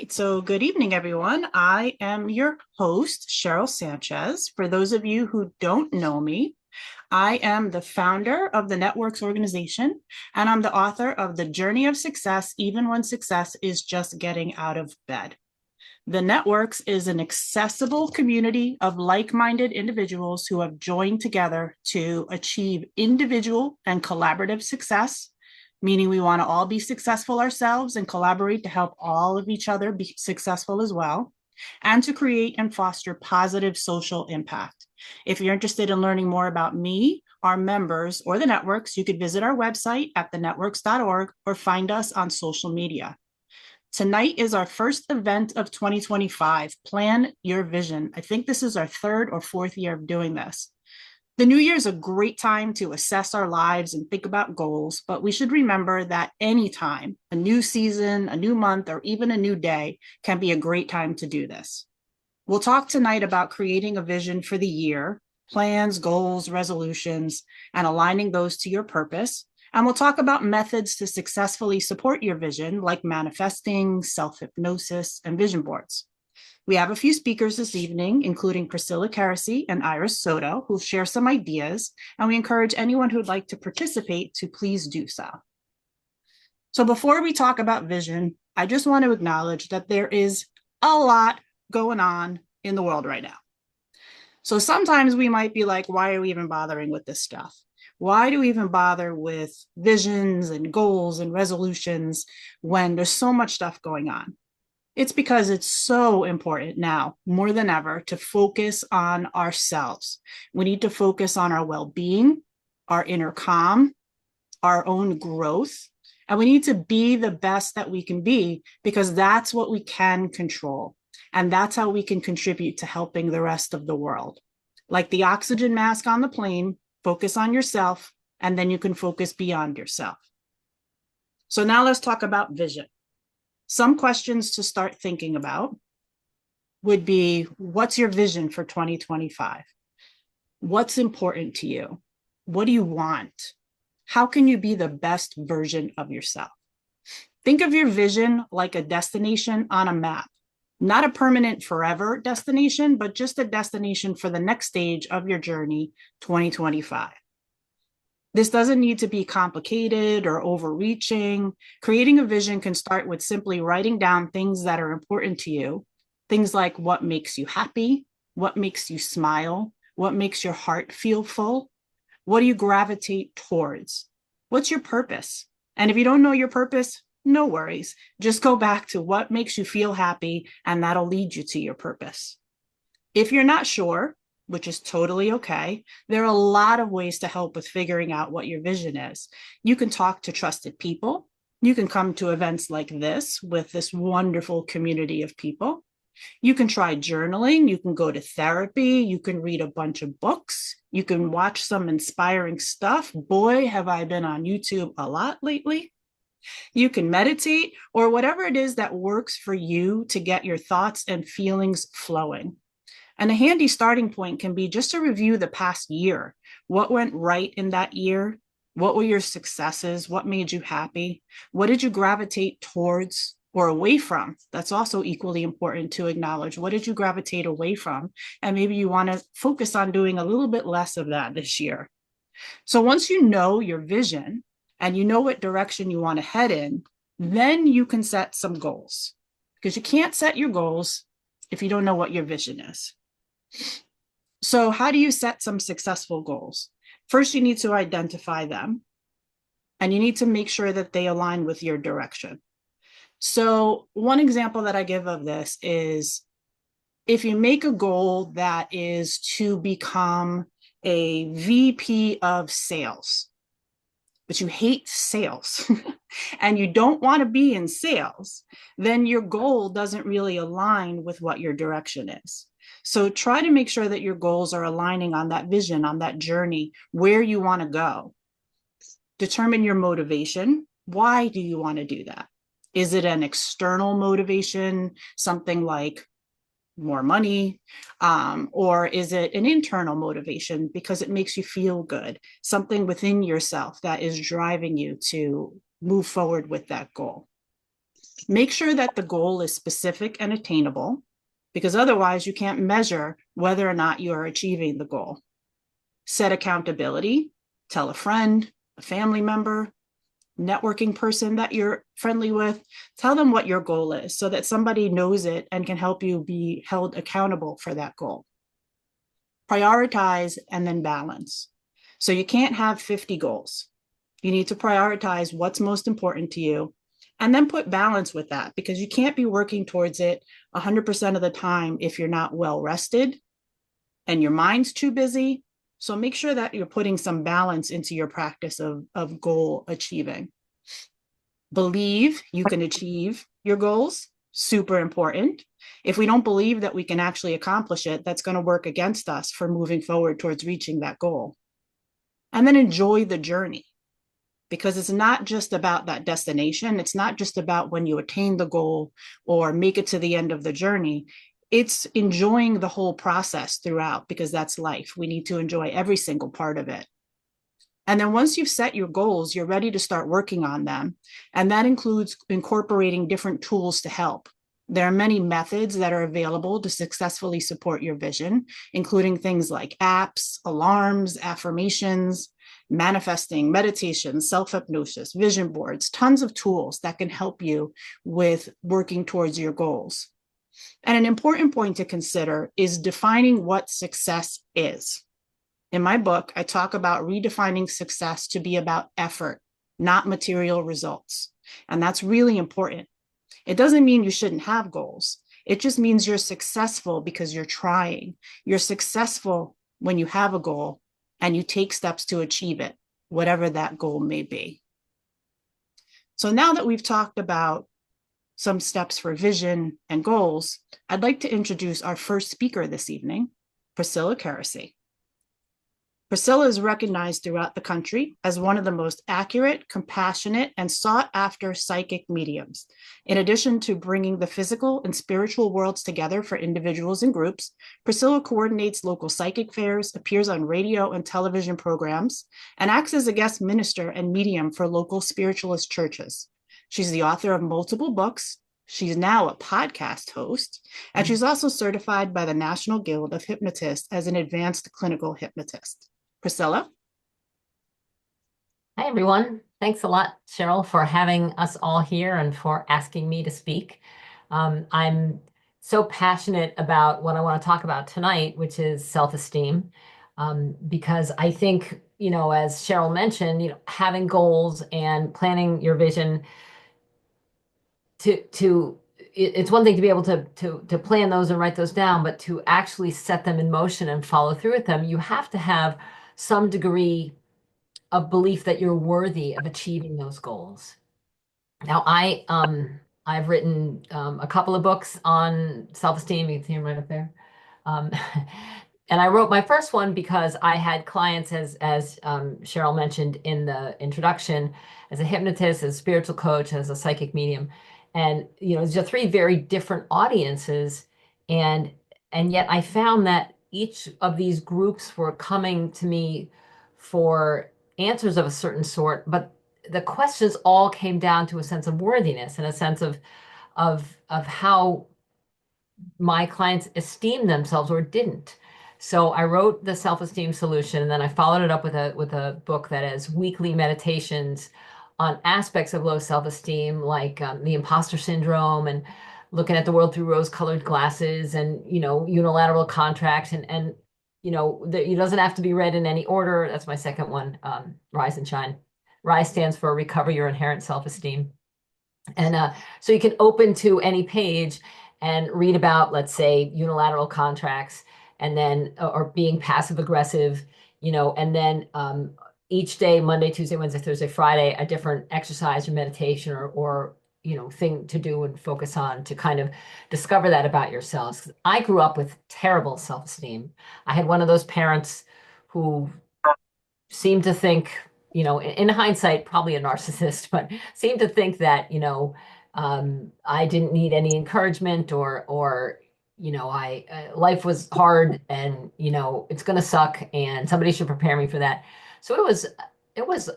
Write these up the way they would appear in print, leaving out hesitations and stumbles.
right, so good evening, everyone. I am your host, Cheryl Sanchez. For those of you who don't know me, I am the founder of the TheNetWorks organization, and I'm the author of The Journey of Success, Even When Success is Just Getting Out of Bed. TheNetWorks is an accessible community of like-minded individuals who have joined together to achieve individual and collaborative success, meaning we want to all be successful ourselves and collaborate to help all of each other be successful as well, and to create and foster positive social impact. If you're interested in learning more about me, our members, or the networks, you could visit our website at thenetworks.org or find us on social media. Tonight is our first event of 2025, Plan Your Vision. I think this is our third or fourth year of doing this. The new year is a great time to assess our lives and think about goals, but we should remember that any time, a new season, a new month, or even a new day can be a great time to do this. We'll talk tonight about creating a vision for the year, plans, goals, resolutions, and aligning those to your purpose. And we'll talk about methods to successfully support your vision, like manifesting, self-hypnosis, and vision boards. We have a few speakers this evening, including Priscilla, Keresey, and Iris Soto, who'll share some ideas, and we encourage anyone who'd like to participate to please do so. So before we talk about vision, I just want to acknowledge that there is a lot going on in the world right now. So sometimes we might be like, why are we even bothering with this stuff? Why do we even bother with visions and goals and resolutions when there's so much stuff going on? It's because it's so important now, more than ever, to focus on ourselves. We need to focus on our well-being, our inner calm, our own growth, and we need to be the best that we can be because that's what we can control. And that's how we can contribute to helping the rest of the world. Like the oxygen mask on the plane, focus on yourself, and then you can focus beyond yourself. So now let's talk about vision. Some questions to start thinking about would be, what's your vision for 2025? What's important to you? What do you want? How can you be the best version of yourself? Think of your vision like a destination on a map, not a permanent forever destination, but just a destination for the next stage of your journey, 2025. This doesn't need to be complicated or overreaching. Creating a vision can start with simply writing down things that are important to you. Things like what makes you happy, what makes you smile, what makes your heart feel full. What do you gravitate towards? What's your purpose? And if you don't know your purpose, no worries. Just go back to what makes you feel happy, and that'll lead you to your purpose. If you're not sure, which is totally okay, there are a lot of ways to help with figuring out what your vision is. You can talk to trusted people. You can come to events like this with this wonderful community of people. You can try journaling. You can go to therapy. You can read a bunch of books. You can watch some inspiring stuff. Boy, have I been on YouTube a lot lately. You can meditate or whatever it is that works for you to get your thoughts and feelings flowing. And a handy starting point can be just to review the past year. What went right in that year? What were your successes? What made you happy? What did you gravitate towards or away from? That's also equally important to acknowledge. What did you gravitate away from? And maybe you want to focus on doing a little bit less of that this year. So once you know your vision and you know what direction you want to head in, then you can set some goals, because you can't set your goals if you don't know what your vision is. So how do you set some successful goals? First, you need to identify them, and you need to make sure that they align with your direction. So one example that I give of this is if you make a goal that is to become a VP of sales, but you hate sales and you don't want to be in sales, then your goal doesn't really align with what your direction is. So try to make sure that your goals are aligning on that vision, on that journey, where you want to go. Determine your motivation. Why do you want to do that? Is it an external motivation, something like more money, or is it an internal motivation because it makes you feel good, something within yourself that is driving you to move forward with that goal? Make sure that the goal is specific and attainable, because otherwise you can't measure whether or not you are achieving the goal. Set accountability. Tell a friend, a family member, networking person that you're friendly with, tell them what your goal is so that somebody knows it and can help you be held accountable for that goal. Prioritize and then balance. So you can't have 50 goals. You need to prioritize what's most important to you and then put balance with that, because you can't be working towards it 100% of the time if you're not well rested and your mind's too busy. So make sure that you're putting some balance into your practice of goal achieving. Believe you can achieve your goals, super important. If we don't believe that we can actually accomplish it, that's going to work against us for moving forward towards reaching that goal. And then enjoy the journey, because it's not just about that destination. It's not just about when you attain the goal or make it to the end of the journey. It's enjoying the whole process throughout, because that's life. We need to enjoy every single part of it. And then once you've set your goals, you're ready to start working on them. And that includes incorporating different tools to help. There are many methods that are available to successfully support your vision, including things like apps, alarms, affirmations, manifesting, meditation, self-hypnosis, vision boards, tons of tools that can help you with working towards your goals. And an important point to consider is defining what success is. In my book, I talk about redefining success to be about effort, not material results. And that's really important. It doesn't mean you shouldn't have goals. It just means you're successful because you're trying. You're successful when you have a goal and you take steps to achieve it, whatever that goal may be. So now that we've talked about some steps for vision and goals, I'd like to introduce our first speaker this evening, Priscilla Keresey. Priscilla is recognized throughout the country as one of the most accurate, compassionate, and sought-after psychic mediums. In addition to bringing the physical and spiritual worlds together for individuals and groups, Priscilla coordinates local psychic fairs, appears on radio and television programs, and acts as a guest minister and medium for local spiritualist churches. She's the author of multiple books. She's now a podcast host, and she's also certified by the National Guild of Hypnotists as an advanced clinical hypnotist. Priscilla? Hi, everyone. Thanks a lot, Cheryl, for having us all here and for asking me to speak. I'm so passionate about what I want to talk about tonight, which is self-esteem, because I think, as Cheryl mentioned, having goals and planning your vision it's one thing to be able to plan those and write those down, but to actually set them in motion and follow through with them, you have to have some degree of belief that you're worthy of achieving those goals. Now, I've written a couple of books on self-esteem. You can see them right up there. Um, and I wrote my first one because I had clients, as Cheryl mentioned in the introduction, as a hypnotist, as a spiritual coach, as a psychic medium. And, these are three very different audiences. And yet I found that each of these groups were coming to me for answers of a certain sort, but the questions all came down to a sense of worthiness and a sense of how my clients esteemed themselves or didn't. So I wrote the self-esteem solution, and then I followed it up with a book that is weekly meditations on aspects of low self-esteem, like the imposter syndrome and looking at the world through rose-colored glasses, and unilateral contracts, and it doesn't have to be read in any order. That's my second one, Rise and Shine. Rise stands for Recover Your Inherent Self-Esteem. And so you can open to any page and read about, let's say, unilateral contracts, and then, or being passive aggressive, and then each day, Monday, Tuesday, Wednesday, Thursday, Friday, a different exercise or meditation or thing to do and focus on to kind of discover that about yourselves. I grew up with terrible self-esteem. I had one of those parents who seemed to think, in hindsight, probably a narcissist, but seemed to think that, I didn't need any encouragement or life was hard and, it's going to suck and somebody should prepare me for that. So it was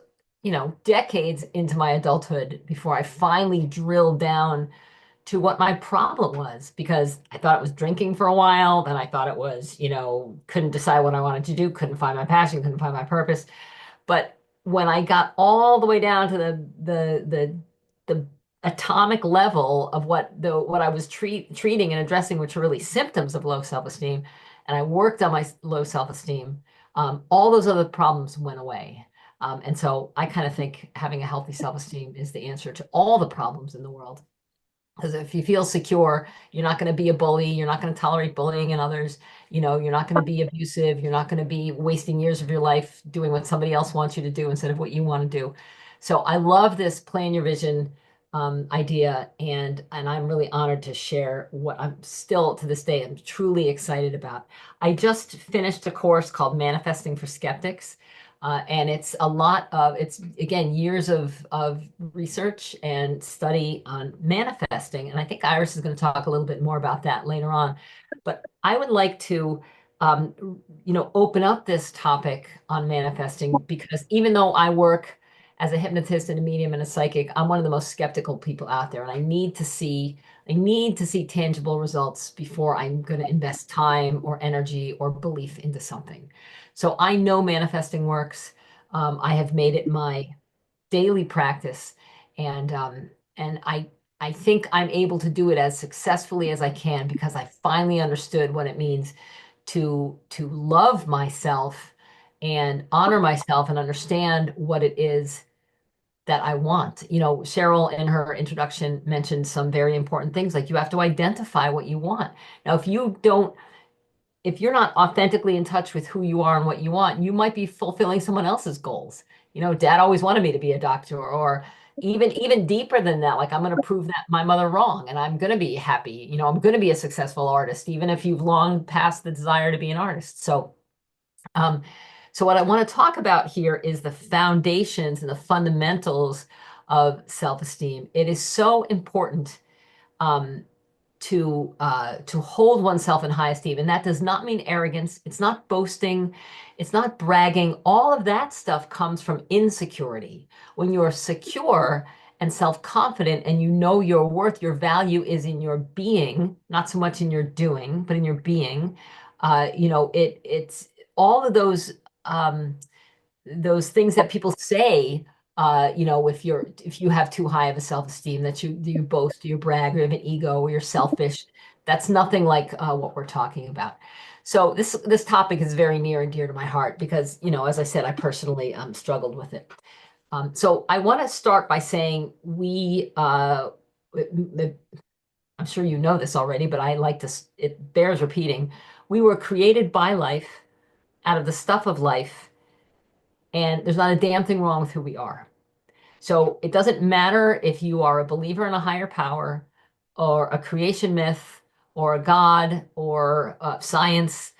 decades into my adulthood before I finally drilled down to what my problem was, because I thought it was drinking for a while, then I thought it was, couldn't decide what I wanted to do, couldn't find my passion, couldn't find my purpose. But when I got all the way down to the atomic level of what I was treating and addressing, which are really symptoms of low self-esteem, and I worked on my low self-esteem, all those other problems went away. And so I kind of think having a healthy self-esteem is the answer to all the problems in the world. Because if you feel secure, you're not going to be a bully. You're not going to tolerate bullying in others. You're not going to be abusive. You're not going to be wasting years of your life doing what somebody else wants you to do instead of what you want to do. So I love this plan your vision idea, and I'm really honored to share what I'm still to this day I'm truly excited about. I just finished a course called Manifesting for Skeptics. And it's again years of research and study on manifesting. And I think Iris is going to talk a little bit more about that later on. But I would like to, open up this topic on manifesting, because even though I work as a hypnotist and a medium and a psychic, I'm one of the most skeptical people out there. And I need to see tangible results before I'm going to invest time or energy or belief into something. So I know manifesting works. I have made it my daily practice, and I think I'm able to do it as successfully as I can because I finally understood what it means to love myself and honor myself and understand what it is that I want. Cheryl in her introduction mentioned some very important things, like you have to identify what you want. Now, if you're not authentically in touch with who you are and what you want, you might be fulfilling someone else's goals. Dad always wanted me to be a doctor, or even deeper than that, like I'm going to prove that my mother wrong and I'm going to be happy. I'm going to be a successful artist, even if you've long passed the desire to be an artist. Um, so what I want to talk about here is the foundations and the fundamentals of self-esteem. It is so important um, to hold oneself in high esteem, and that does not mean arrogance. It's not boasting. It's not bragging. All of that stuff comes from insecurity. When you are secure and self-confident, and you know your worth, your value is in your being, not so much in your doing, but in your being. It's all of those things that people say, if you have too high of a self-esteem, that you boast, you brag, or you have an ego, or you're selfish. That's nothing like what we're talking about. So this topic is very near and dear to my heart because, as I said, I personally struggled with it. So I want to start by saying I'm sure you know this already, but it bears repeating. We were created by life, out of the stuff of life, and there's not a damn thing wrong with who we are. So it doesn't matter if you are a believer in a higher power or a creation myth or a God or science.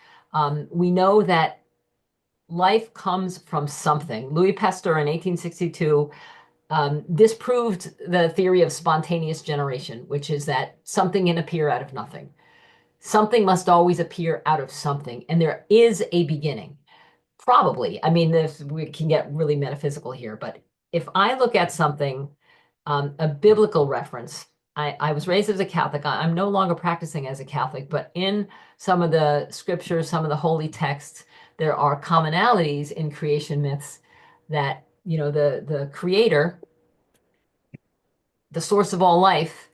We know that life comes from something. Louis Pasteur in 1862 disproved the theory of spontaneous generation, which is that something can appear out of nothing. Something must always appear out of something, and there is a beginning. Probably. I mean, we can get really metaphysical here, but if I look at something, a biblical reference, I was raised as a Catholic. I'm no longer practicing as a Catholic, but in some of the scriptures, some of the holy texts, there are commonalities in creation myths that, the creator, the source of all life,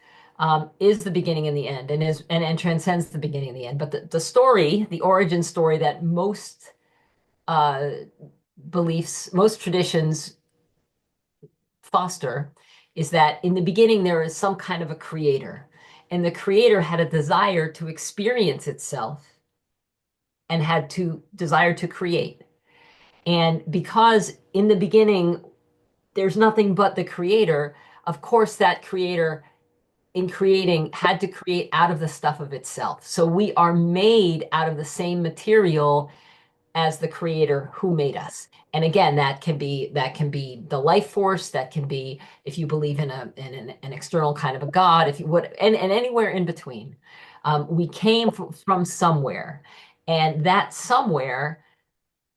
is the beginning and the end, and transcends the beginning and the end. But the story, the origin story that most uh, beliefs, most traditions foster, is that in the beginning there is some kind of a creator, and the creator had a desire to experience itself and had to desire to create. And because in the beginning there's nothing but the creator, of course that creator in creating had to create out of the stuff of itself. So we are made out of the same material as the creator who made us. And again, that can be the life force, that can be if you believe in an external kind of a God, if you would, and anywhere in between. We came from somewhere, and that somewhere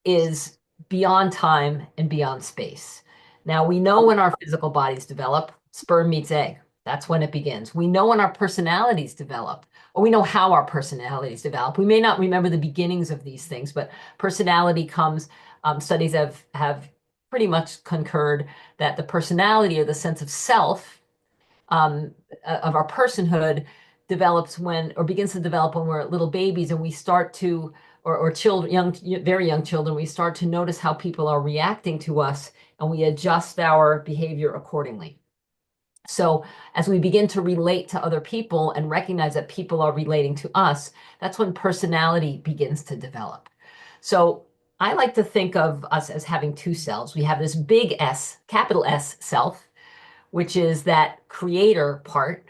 is beyond time and beyond space. Now, we know when our physical bodies develop, sperm meets egg. That's when it begins. We know when our personalities develop, or we know how our personalities develop. We may not remember the beginnings of these things, but personality comes, studies have pretty much concurred that the personality or the sense of self of our personhood develops when, or begins to develop when we're little babies and we start to, or children, very young children, we start to notice how people are reacting to us and we adjust our behavior accordingly. So as we begin to relate to other people and recognize that people are relating to us, that's when personality begins to develop. So I like to think of us as having two selves. We have this big S, capital S self, which is that creator part,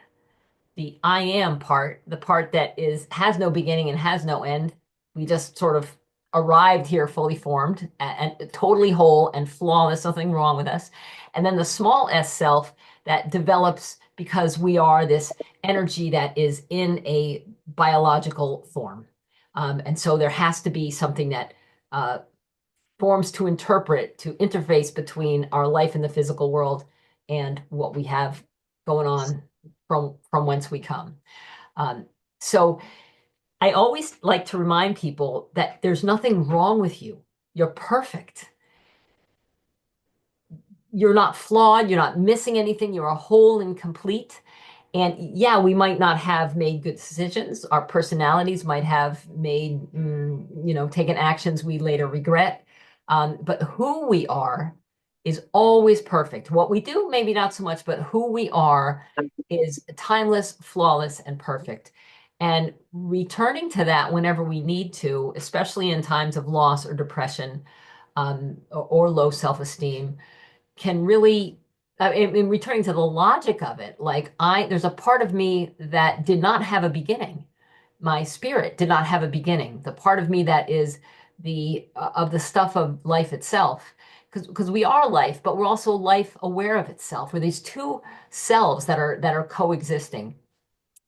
the I am part, the part that has no beginning and has no end. We just sort of arrived here fully formed and totally whole and flawless, nothing wrong with us. And then the small s self that develops because we are this energy that is in a biological form. And so there has to be something that forms to interpret, to interface between our life in the physical world and what we have going on from whence we come. So I always like to remind people that there's nothing wrong with you. You're perfect. You're not flawed. You're not missing anything. You're a whole and complete. And yeah, we might not have made good decisions. Our personalities might have made, taken actions we later regret. But who we are is always perfect. What we do, maybe not so much, but who we are is timeless, flawless, and perfect. And returning to that whenever we need to, especially in times of loss or depression, or low self-esteem, can really, in returning to the logic of it, there's a part of me that did not have a beginning. My spirit did not have a beginning. The part of me that is of the stuff of life itself, because we are life, but we're also life aware of itself. We're these two selves that are coexisting.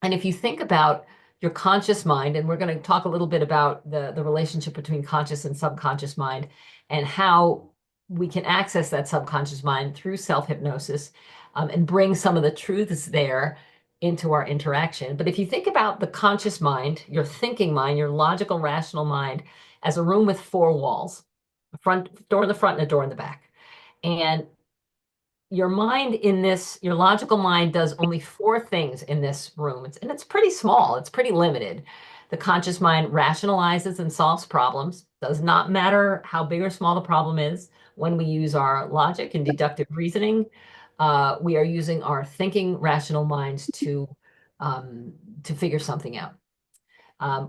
And if you think about your conscious mind, and we're going to talk a little bit about the relationship between conscious and subconscious mind and how we can access that subconscious mind through self-hypnosis, and bring some of the truths there into our interaction. But if you think about the conscious mind, your thinking mind, your logical, rational mind, as a room with four walls, a front door in the front and a door in the back. And your mind your logical mind does only four things in this room. And it's pretty small, it's pretty limited. The conscious mind rationalizes and solves problems. Does not matter how big or small the problem is. When we use our logic and deductive reasoning, we are using our thinking, rational minds to figure something out.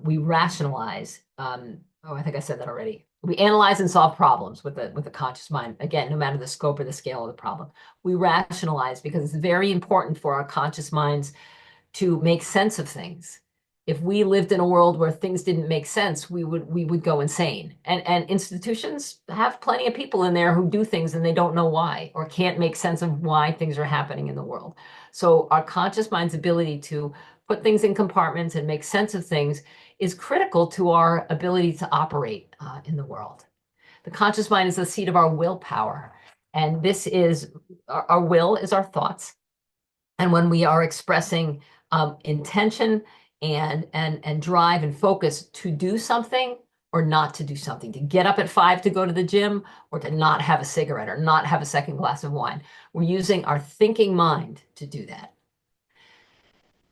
We rationalize. I think I said that already. We analyze and solve problems with the conscious mind. Again, no matter the scope or the scale of the problem. We rationalize because it's very important for our conscious minds to make sense of things. If we lived in a world where things didn't make sense, we would go insane. And institutions have plenty of people in there who do things and they don't know why or can't make sense of why things are happening in the world. So our conscious mind's ability to put things in compartments and make sense of things is critical to our ability to operate in the world. The conscious mind is the seat of our willpower. And this is our will is our thoughts. And when we are expressing intention and drive and focus to do something or not to do something, to get up at 5 to go to the gym or to not have a cigarette or not have a second glass of wine, we're using our thinking mind to do that.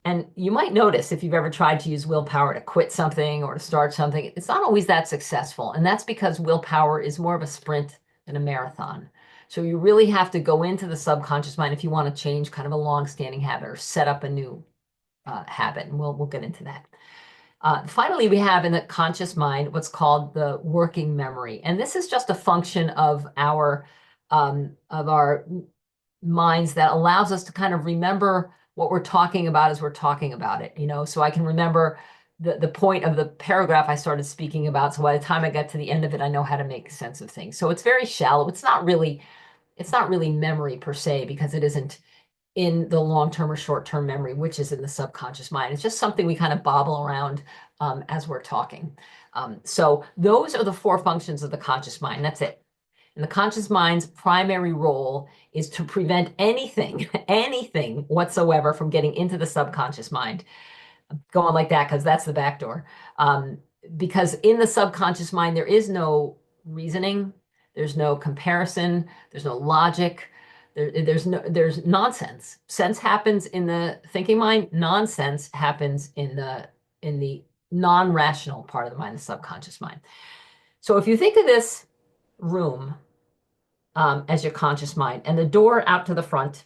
And you might notice if you've ever tried to use willpower to quit something or to start something, it's not always that successful. And that's because willpower is more of a sprint than a marathon. So you really have to go into the subconscious mind if you want to change kind of a long-standing habit or set up a new habit. And we'll get into that. Finally, we have in the conscious mind what's called the working memory. And this is just a function of our minds that allows us to kind of remember what we're talking about as we're talking about it, so I can remember the point of the paragraph I started speaking about. So by the time I get to the end of it, I know how to make sense of things. So it's very shallow. It's not really memory per se, because it isn't in the long-term or short-term memory, which is in the subconscious mind. It's just something we kind of bobble around as we're talking. So those are the four functions of the conscious mind. That's it. And the conscious mind's primary role is to prevent anything, anything whatsoever from getting into the subconscious mind. Go on like that because that's the back door. Um, because in the subconscious mind, there is no reasoning, there's no comparison, there's no logic, there's nonsense. Sense happens in the thinking mind, nonsense happens in the non-rational part of the mind, the subconscious mind. So if you think of this room as your conscious mind and the door out to the front,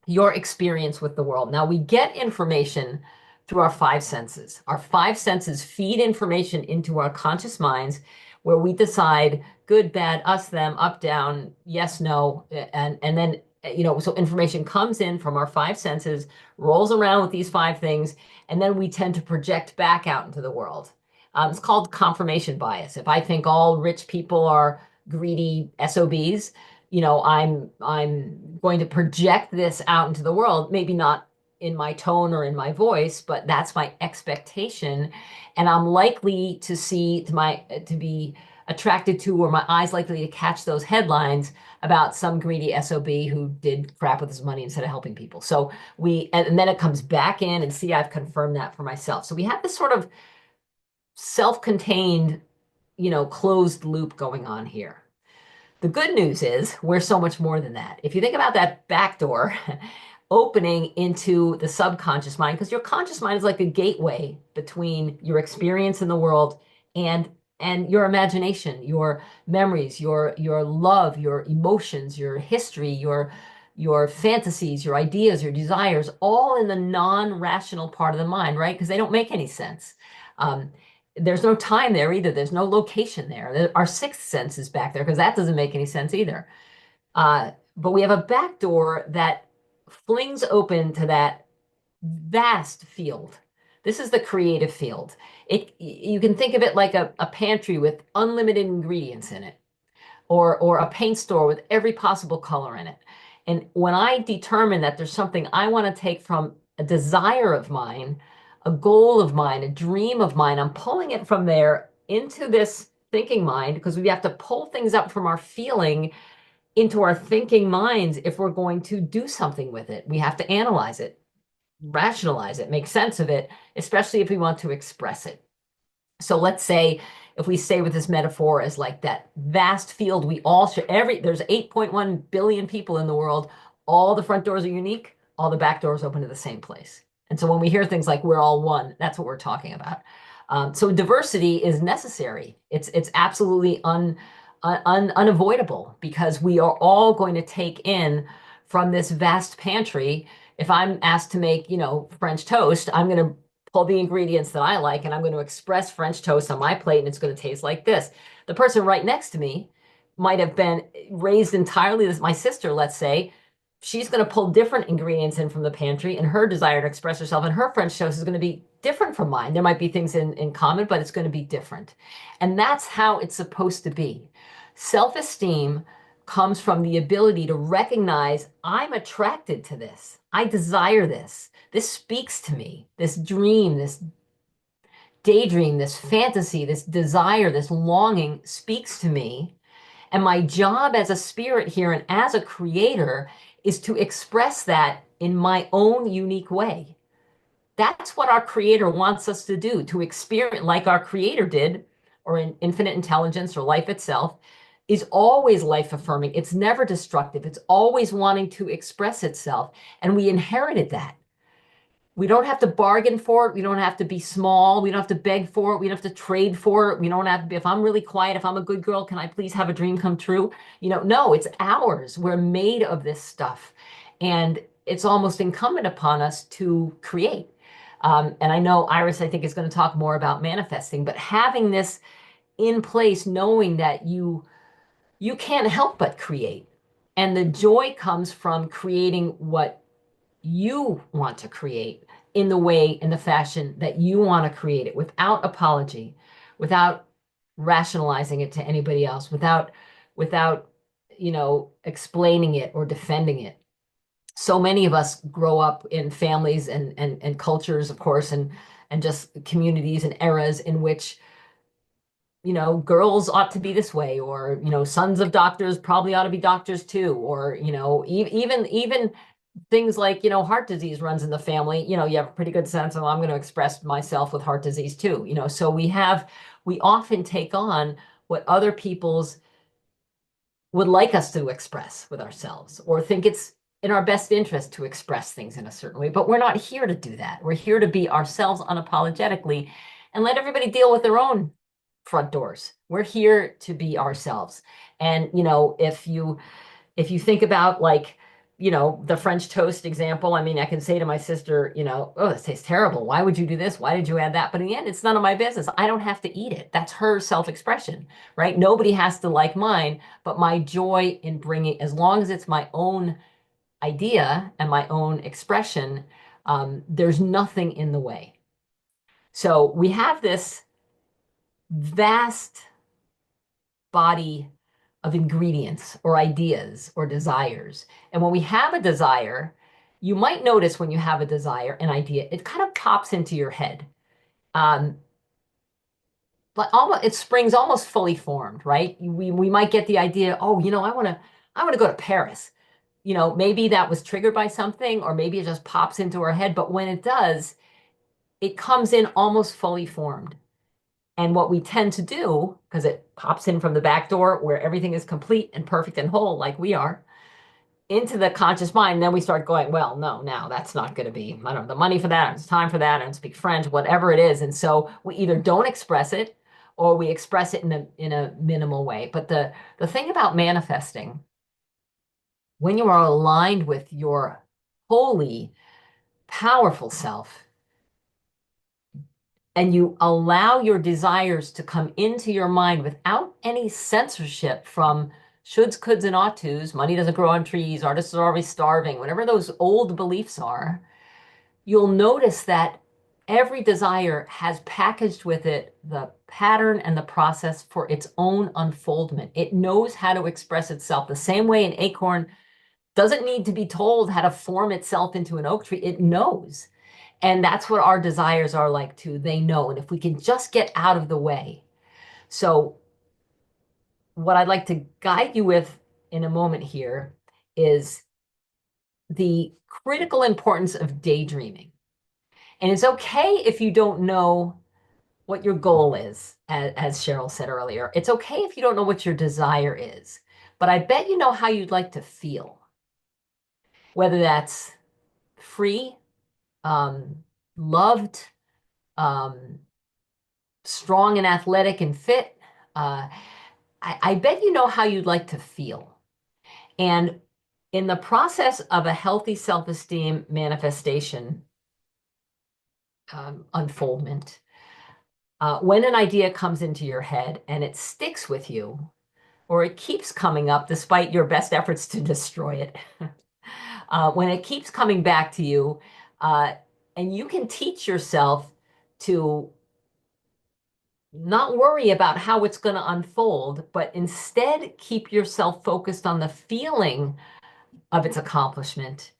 your experience with the world. Now, we get information through our five senses. Our five senses feed information into our conscious minds where we decide good, bad, us, them, up, down, yes, no, and then so information comes in from our five senses, rolls around with these five things, and then we tend to project back out into the world. It's called confirmation bias. If I think all rich people are greedy SOBs, I'm going to project this out into the world, maybe not in my tone or in my voice, but that's my expectation. And I'm likely to be attracted to, or my eyes likely to catch those headlines about some greedy SOB who did crap with his money instead of helping people. So and then it comes back in and see, I've confirmed that for myself. So we have this sort of self-contained, closed loop going on here. The good news is we're so much more than that. If you think about that back door opening into the subconscious mind, because your conscious mind is like a gateway between your experience in the world and your imagination, your memories, your love, your emotions, your history, your fantasies, your ideas, your desires, all in the non-rational part of the mind, right? Because they don't make any sense. There's no time there either. There's no location there. Our sixth sense is back there because that doesn't make any sense either. But we have a back door that flings open to that vast field. This is the creative field. You can think of it like a pantry with unlimited ingredients in it, or a paint store with every possible color in it. And when I determine that there's something I want to take from a desire of mine, a goal of mine, a dream of mine, I'm pulling it from there into this thinking mind, because we have to pull things up from our feeling into our thinking minds if we're going to do something with it. We have to analyze it, rationalize it, make sense of it, especially if we want to express it. So let's say if we stay with this metaphor as like that vast field, we all share there's 8.1 billion people in the world. All the front doors are unique. All the back doors open to the same place. And so when we hear things like we're all one, that's what we're talking about. So diversity is necessary. It's absolutely unavoidable, because we are all going to take in from this vast pantry. If I'm asked to make, French toast, I'm going to pull the ingredients that I like and I'm going to express French toast on my plate, and it's going to taste like this. The person right next to me might have been raised entirely as my sister, let's say. She's going to pull different ingredients in from the pantry, and her desire to express herself and her French toast is going to be different from mine. There might be things in common, but it's going to be different. And that's how it's supposed to be. Self-esteem comes from the ability to recognize I'm attracted to this. I desire this. This speaks to me. This dream, this daydream, this fantasy, this desire, this longing speaks to me. And my job as a spirit here and as a creator is to express that in my own unique way. That's what our creator wants us to do, to experience like our creator did, or in infinite intelligence or life itself, is always life affirming. It's never destructive. It's always wanting to express itself. And we inherited that. We don't have to bargain for it. We don't have to be small. We don't have to beg for it. We don't have to trade for it. We don't have to be, if I'm really quiet, if I'm a good girl, can I please have a dream come true? No, it's ours. We're made of this stuff. And it's almost incumbent upon us to create. And I know Iris, I think, is going to talk more about manifesting, but having this in place, knowing that you can't help but create. And the joy comes from creating what you want to create in the way, in the fashion that you want to create it, without apology, without rationalizing it to anybody else, without explaining it or defending it. So many of us grow up in families and cultures, of course, and just communities and eras in which girls ought to be this way, or, sons of doctors probably ought to be doctors too, or, even things like, heart disease runs in the family. You have a pretty good sense of, I'm going to express myself with heart disease too. So we often take on what other people's would like us to express with ourselves, or think it's in our best interest to express things in a certain way. But we're not here to do that. We're here to be ourselves unapologetically and let everybody deal with their own front doors. We're here to be ourselves. And, if you think about, like, the French toast example, I mean, I can say to my sister, oh, this tastes terrible. Why would you do this? Why did you add that? But in the end, it's none of my business. I don't have to eat it. That's her self-expression, right? Nobody has to like mine, but my joy in bringing, as long as it's my own idea and my own expression, there's nothing in the way. So we have this vast body of ingredients or ideas or desires. And when we have a desire, you might notice when you have a desire, an idea, it kind of pops into your head. Um, but almost it springs almost fully formed, right? We might get the idea, oh, I want to go to Paris. Maybe that was triggered by something, or maybe it just pops into our head. But when it does, it comes in almost fully formed. And what we tend to do, because it pops in from the back door where everything is complete and perfect and whole, like we are, into the conscious mind, then we start going, well, no, now that's not going to be, I don't have the money for that, it's time for that, I don't speak French, whatever it is. And so we either don't express it, or we express it in a minimal way. But the thing about manifesting, when you are aligned with your holy, powerful self, and you allow your desires to come into your mind without any censorship from shoulds, coulds, and ought tos, money doesn't grow on trees, artists are always starving, whatever those old beliefs are, you'll notice that every desire has packaged with it the pattern and the process for its own unfoldment. It knows how to express itself the same way an acorn doesn't need to be told how to form itself into an oak tree. It knows. And that's what our desires are like too. They know. And if we can just get out of the way. So, what I'd like to guide you with in a moment here is the critical importance of daydreaming. And it's okay if you don't know what your goal is, as Cheryl said earlier. It's okay if you don't know what your desire is, but I bet you know how you'd like to feel, whether that's free, um, loved, um, strong and athletic and fit. Uh, I bet you know how you'd like to feel. And in the process of a healthy self-esteem manifestation, unfoldment, when an idea comes into your head and it sticks with you, or it keeps coming up despite your best efforts to destroy it, when it keeps coming back to you, and you can teach yourself to not worry about how it's going to unfold, but instead keep yourself focused on the feeling of its accomplishment,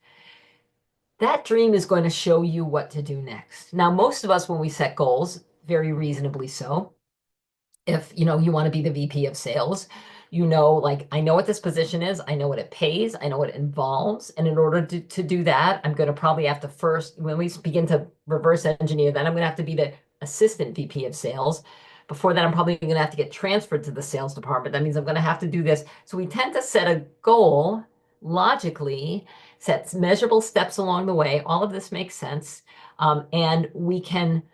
that dream is going to show you what to do next. Now, most of us, when we set goals, very reasonably so, if you want to be the VP of sales, like, I know what this position is, I know what it pays, I know what it involves. And in order to do that, I'm going to probably have to first, when we begin to reverse engineer, then I'm going to have to be the assistant VP of sales. Before that, I'm probably going to have to get transferred to the sales department. That means I'm going to have to do this. So we tend to set a goal logically, sets measurable steps along the way. All of this makes sense. And we can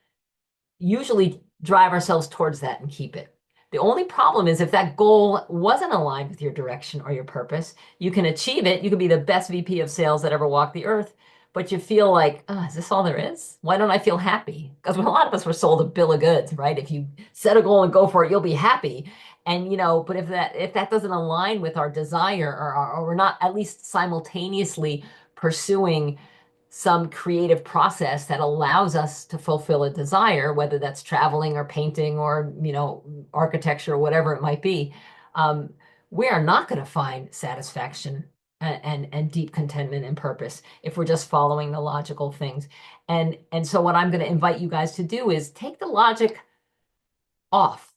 usually drive ourselves towards that and keep it. The only problem is if that goal wasn't aligned with your direction or your purpose, you can achieve it. You could be the best VP of sales that ever walked the earth, but you feel like, oh, is this all there is? Why don't I feel happy? Because a lot of us were sold a bill of goods, right? If you set a goal and go for it, you'll be happy. And but if that doesn't align with our desire, or we're not at least simultaneously pursuing some creative process that allows us to fulfill a desire, whether that's traveling or painting or, architecture or whatever it might be, we are not going to find satisfaction and deep contentment and purpose if we're just following the logical things. And so what I'm going to invite you guys to do is take the logic off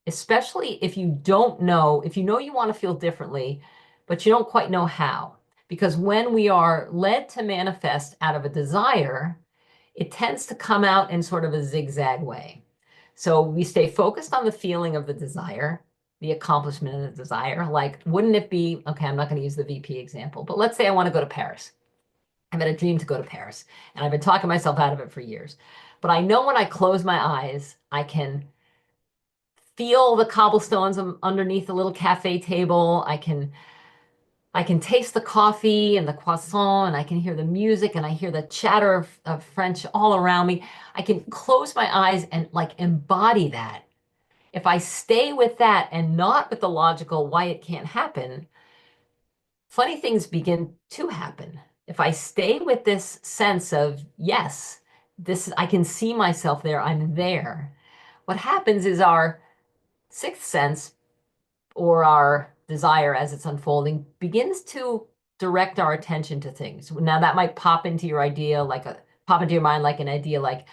especially if you don't know, if you know you want to feel differently, but you don't quite know how. Because when we are led to manifest out of a desire, it tends to come out in sort of a zigzag way. So we stay focused on the feeling of the desire, the accomplishment of the desire. Like, wouldn't it be, okay, I'm not going to use the VP example, but let's say I want to go to Paris. I've had a dream to go to Paris, and I've been talking myself out of it for years. But I know when I close my eyes, I can feel the cobblestones underneath the little cafe table. I can taste the coffee and the croissant, and I can hear the music, and I hear the chatter of French all around me. I can close my eyes and like embody that. If I stay with that and not with the logical why it can't happen, funny things begin to happen. If I stay with this sense of, yes, this I can see myself there, I'm there. What happens is our sixth sense or our desire as it's unfolding begins to direct our attention to things. Now that might pop into your idea like a pop into your mind like an idea like,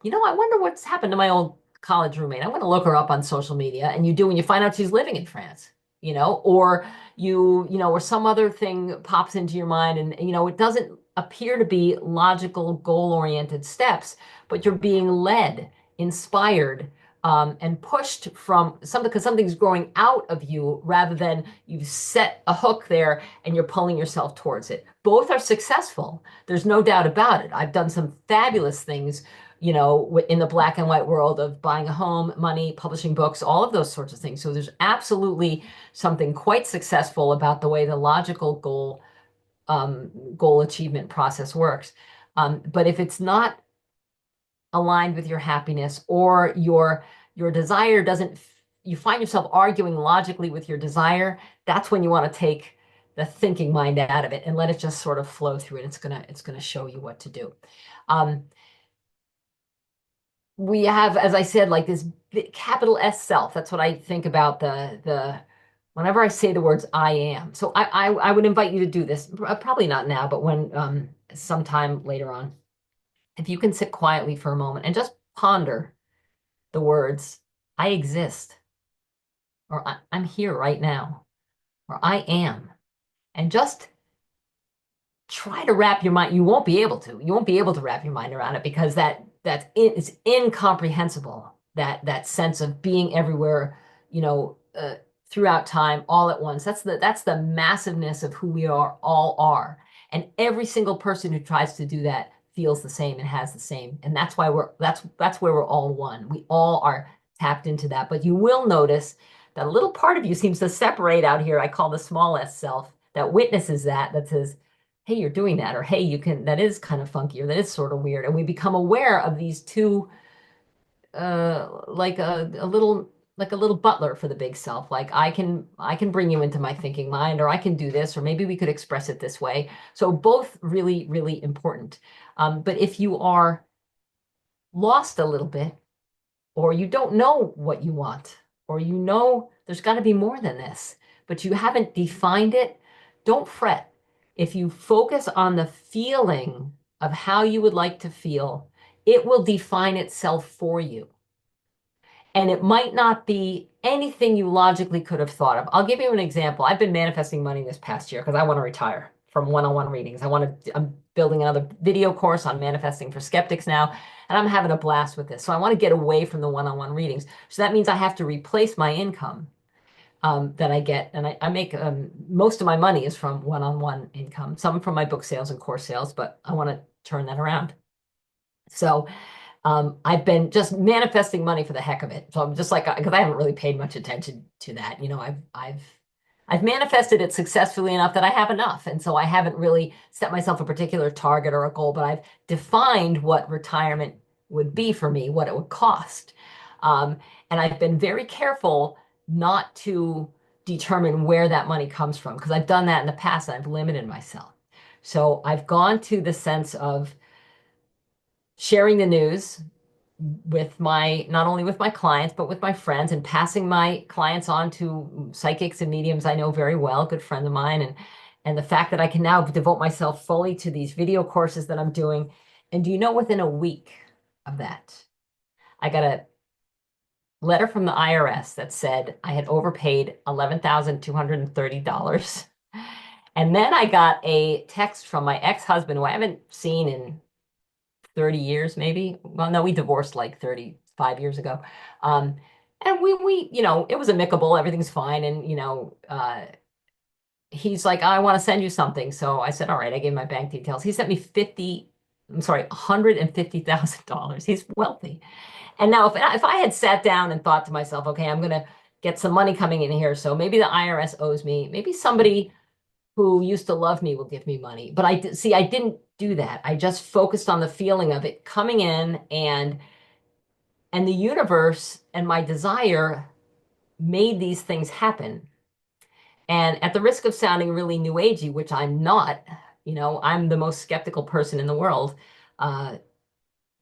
I wonder what's happened to my old college roommate. I'm going to look her up on social media. And you do, and you find out she's living in France, or or some other thing pops into your mind and, it doesn't appear to be logical, goal-oriented steps, but you're being led, inspired, and pushed from something because something's growing out of you rather than you've set a hook there and you're pulling yourself towards it. Both are successful. There's no doubt about it. I've done some fabulous things in the black and white world of buying a home, money, publishing books, all of those sorts of things. So there's absolutely something quite successful about the way the logical goal achievement process works. But if it's not aligned with your happiness or your desire doesn't, you find yourself arguing logically with your desire, that's when you want to take the thinking mind out of it and let it just sort of flow through it. It's gonna show you what to do. We have, as I said, like this capital S self. That's what I think about whenever I say the words I am. So I would invite you to do this, probably not now, but when sometime later on, if you can sit quietly for a moment and just ponder the words I exist, or I'm here right now, or I am, and just try to wrap your mind. You won't be able to. You won't be able to wrap your mind around it because it's incomprehensible. That sense of being everywhere, throughout time, all at once. That's the massiveness of who we all are. And every single person who tries to do that feels the same and has the same. And that's why that's where we're all one. We all are tapped into that. But you will notice that a little part of you seems to separate out here. I call the small s self that witnesses that says, hey, you're doing that, or hey, that is kind of funky, or that is sort of weird. And we become aware of these two, like a little butler for the big self. Like I can bring you into my thinking mind, or I can do this, or maybe we could express it this way. So both really, really important. But if you are lost a little bit, or you don't know what you want, or there's got to be more than this, but you haven't defined it, don't fret. If you focus on the feeling of how you would like to feel, it will define itself for you. And it might not be anything you logically could have thought of. I'll give you an example. I've been manifesting money this past year because I want to retire from one-on-one readings. I'm building another video course on manifesting for skeptics now, and I'm having a blast with this. So I want to get away from the one-on-one readings. So that means I have to replace my income that I get. And I make most of my money is from one-on-one income, some from my book sales and course sales, but I want to turn that around. So I've been just manifesting money for the heck of it. So I'm just like, because I haven't really paid much attention to that. I've manifested it successfully enough that I have enough. And so I haven't really set myself a particular target or a goal, but I've defined what retirement would be for me, what it would cost. And I've been very careful not to determine where that money comes from, because I've done that in the past and I've limited myself. So I've gone to the sense of sharing the news not only with my clients, but with my friends, and passing my clients on to psychics and mediums I know very well, good friends of mine. And the fact that I can now devote myself fully to these video courses that I'm doing. And do you know, within a week of that, I got letter from the IRS that said I had overpaid $11,230. And then I got a text from my ex-husband, who I haven't seen in 30 years, maybe. Well, no, we divorced like 35 years ago. Um, and it was amicable, everything's fine. And, he's like, I want to send you something. So I said, all right, I gave him my bank details. He sent me $150,000. He's wealthy. And now if I had sat down and thought to myself, okay, I'm going to get some money coming in here. So maybe the IRS owes me, maybe somebody who used to love me will give me money. But I didn't do that. I just focused on the feeling of it coming in, and the universe and my desire made these things happen. And at the risk of sounding really new agey, which I'm not, I'm the most skeptical person in the world, uh,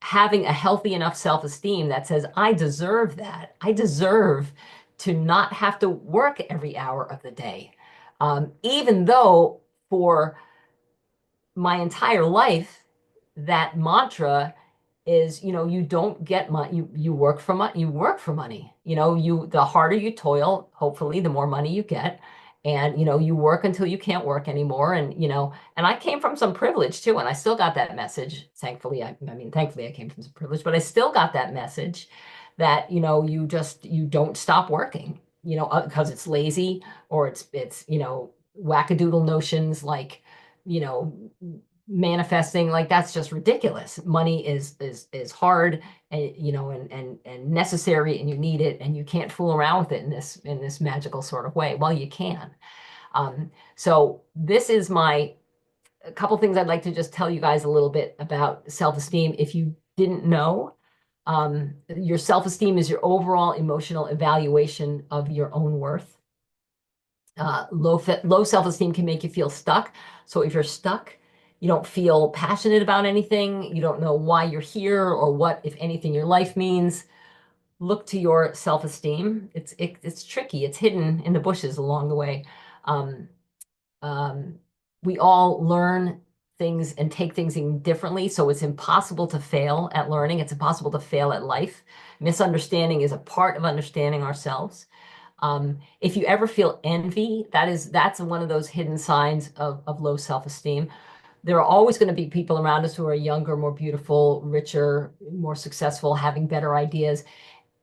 having a healthy enough self-esteem that says, I deserve that. I deserve to not have to work every hour of the day. Even though for my entire life, that mantra is, you don't get money, you work for money, the harder you toil, hopefully the more money you get. And you work until you can't work anymore. And I came from some privilege too, and I still got that message. Thankfully, thankfully I came from some privilege, but I still got that message that, you don't stop working, because it's lazy, or it's wackadoodle notions like, you know, manifesting, like that's just ridiculous. Money is hard, and and necessary, and you need it, and you can't fool around with it in this magical sort of way. Well, you can. So this is a couple things I'd like to just tell you guys a little bit about self-esteem. If you didn't know, your self-esteem is your overall emotional evaluation of your own worth. Low self-esteem can make you feel stuck. So if you're stuck, you don't feel passionate about anything, you don't know why you're here or what, if anything, your life means, look to your self-esteem. It's tricky. It's hidden in the bushes along the way. Um, um, we all learn things and take things in differently, so it's impossible to fail at learning. It's impossible to fail at life. Misunderstanding is a part of understanding ourselves. If you ever feel envy, that's one of those hidden signs of low self-esteem. There are always going to be people around us who are younger, more beautiful, richer, more successful, having better ideas.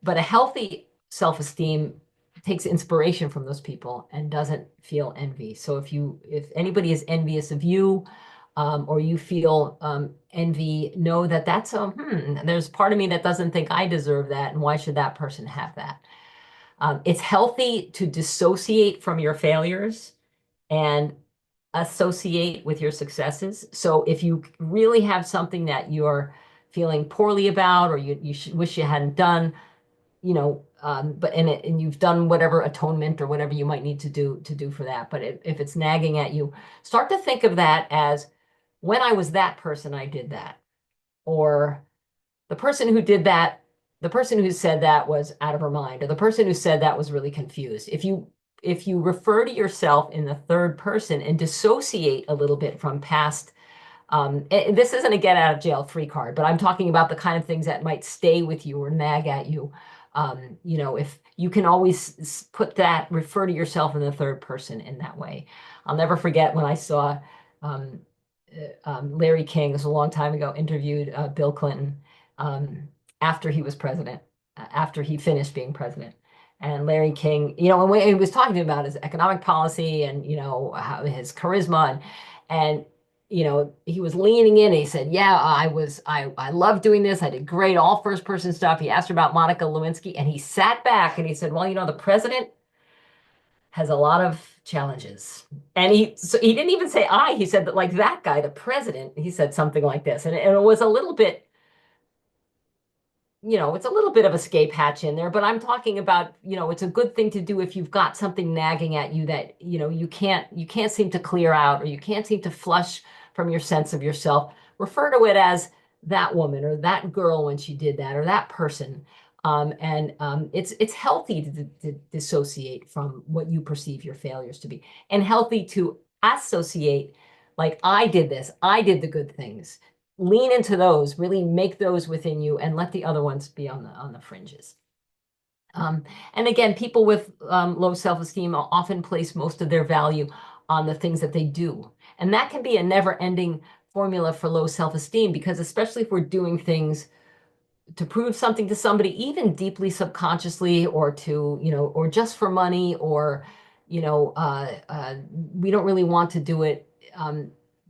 But a healthy self-esteem takes inspiration from those people and doesn't feel envy. So if anybody is envious of you, or you feel envy, know that there's part of me that doesn't think I deserve that, and why should that person have that? It's healthy to dissociate from your failures and associate with your successes. So if you really have something that you're feeling poorly about, or you wish you hadn't done, and you've done whatever atonement or whatever you might need to do for that. But if it's nagging at you, start to think of that as, when I was that person, I did that. Or the person who did that, the person who said that was out of her mind, or the person who said that was really confused. If you refer to yourself in the third person and dissociate a little bit from past, this isn't a get out of jail free card, but I'm talking about the kind of things that might stay with you or nag at you. If you can always refer to yourself in the third person in that way. I'll never forget when I saw um, Larry King, it was a long time ago, interviewed Bill Clinton after he was president, after he finished being president. And Larry King, and when he was talking about his economic policy and, how his charisma, and he was leaning in and he said, yeah, I love doing this. I did great, all first person stuff. He asked her about Monica Lewinsky, and he sat back and he said, well, the president has a lot of challenges. And he didn't even say I, he said that, like, that guy, the president, he said something like this. And it was a little bit, it's a little bit of escape hatch in there, but I'm talking about, it's a good thing to do if you've got something nagging at you that, you can't seem to clear out, or you can't seem to flush from your sense of yourself. Refer to it as that woman or that girl when she did that, or that person. It's healthy to dissociate from what you perceive your failures to be, and healthy to associate, like, I did this, I did the good things. Lean into those, really make those within you, and let the other ones be on the fringes. Um, and again, people with low self-esteem often place most of their value on the things that they do. And that can be a never-ending formula for low self-esteem, because especially if we're doing things to prove something to somebody, even deeply subconsciously, or to, or just for money, or, we don't really want to do it,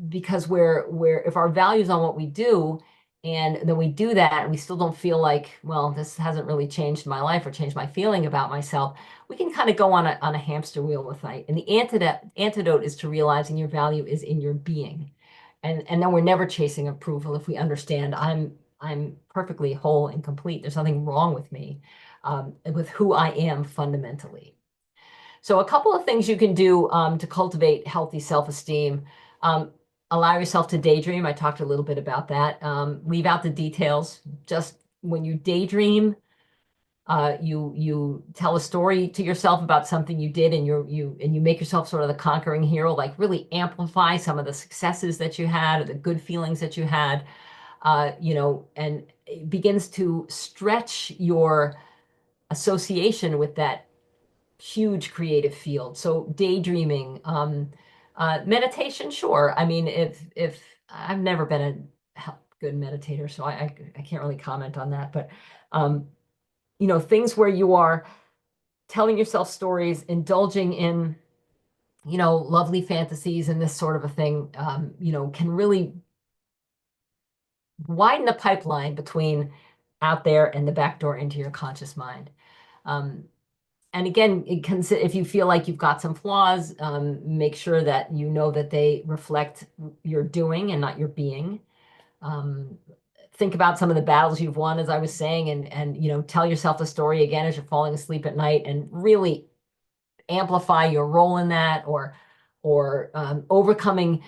because if our value's on what we do, and then we do that and we still don't feel like, well, this hasn't really changed my life or changed my feeling about myself, we can kind of go on a hamster wheel with that. And the antidote is to realizing your value is in your being. And then we're never chasing approval if we understand I'm perfectly whole and complete. There's nothing wrong with me, with who I am fundamentally. So a couple of things you can do to cultivate healthy self-esteem. Um, Allow yourself to daydream. I talked a little bit about that. Leave out the details. Just when you daydream, you tell a story to yourself about something you did, and you make yourself sort of the conquering hero. Like, really amplify some of the successes that you had, or the good feelings that you had. And it begins to stretch your association with that huge creative field. So daydreaming, meditation, sure. I mean, if I've never been a good meditator, so I can't really comment on that. But things where you are telling yourself stories, indulging in, lovely fantasies and this sort of a thing, can really widen the pipeline between out there and the back door into your conscious mind. Um, and again, if you feel like you've got some flaws, make sure that you know that they reflect your doing and not your being. Um, think about some of the battles you've won, as I was saying, and tell yourself the story again as you're falling asleep at night, and really amplify your role in that, or overcoming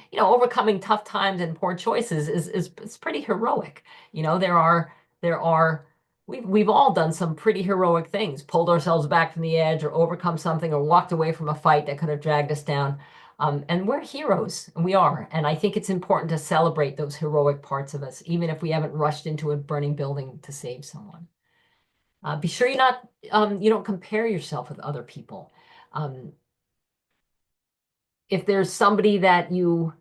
tough times and poor choices is pretty heroic. There are we've all done some pretty heroic things, pulled ourselves back from the edge, or overcome something, or walked away from a fight that could have dragged us down. And we're heroes, and we are. And I think it's important to celebrate those heroic parts of us, even if we haven't rushed into a burning building to save someone. Be sure you don't compare yourself with other people. Um, if there's somebody that you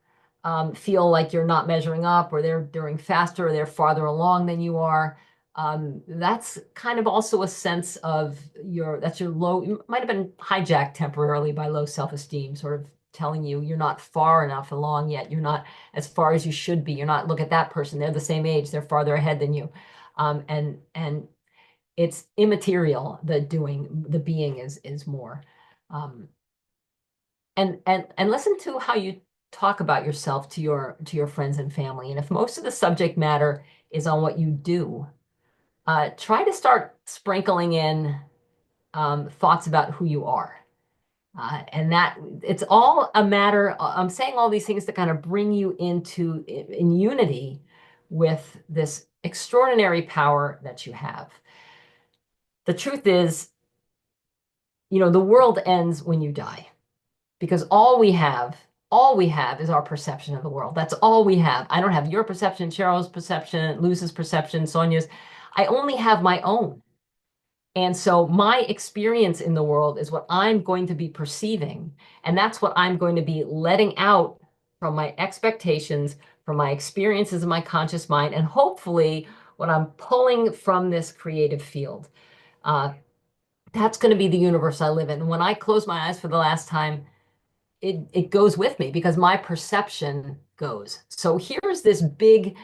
feel like you're not measuring up, or they're doing faster, or they're farther along than you are, that's kind of also a sense of that's your low, you might have been hijacked temporarily by low self-esteem, sort of telling you you're not far enough along yet. You're not as far as you should be. You're not, look at that person. They're the same age. They're farther ahead than you. And it's immaterial. The being is more. Um, and listen to how you talk about yourself to your friends and family. And if most of the subject matter is on what you do, try to start sprinkling in thoughts about who you are. And that it's all a matter. I'm saying all these things to kind of bring you in unity with this extraordinary power that you have. The truth is, the world ends when you die, because all we have is our perception of the world. That's all we have. I don't have your perception, Cheryl's perception, Luz's perception, Sonia's. I only have my own. And so my experience in the world is what I'm going to be perceiving. And that's what I'm going to be letting out from my expectations, from my experiences in my conscious mind, and hopefully what I'm pulling from this creative field. That's going to be the universe I live in. When I close my eyes for the last time, it goes with me, because my perception goes. So here's this big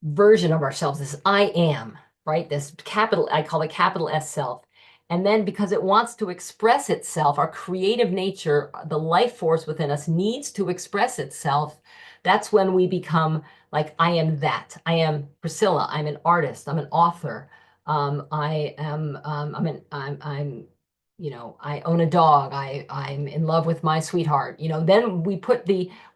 version of ourselves, this I am, right? This I call it capital S self. And then, because it wants to express itself, our creative nature, the life force within us needs to express itself. That's when we become like, I am that. I am Priscilla. I'm an artist. I'm an author. I am, I own a dog. I'm in love with my sweetheart. Then we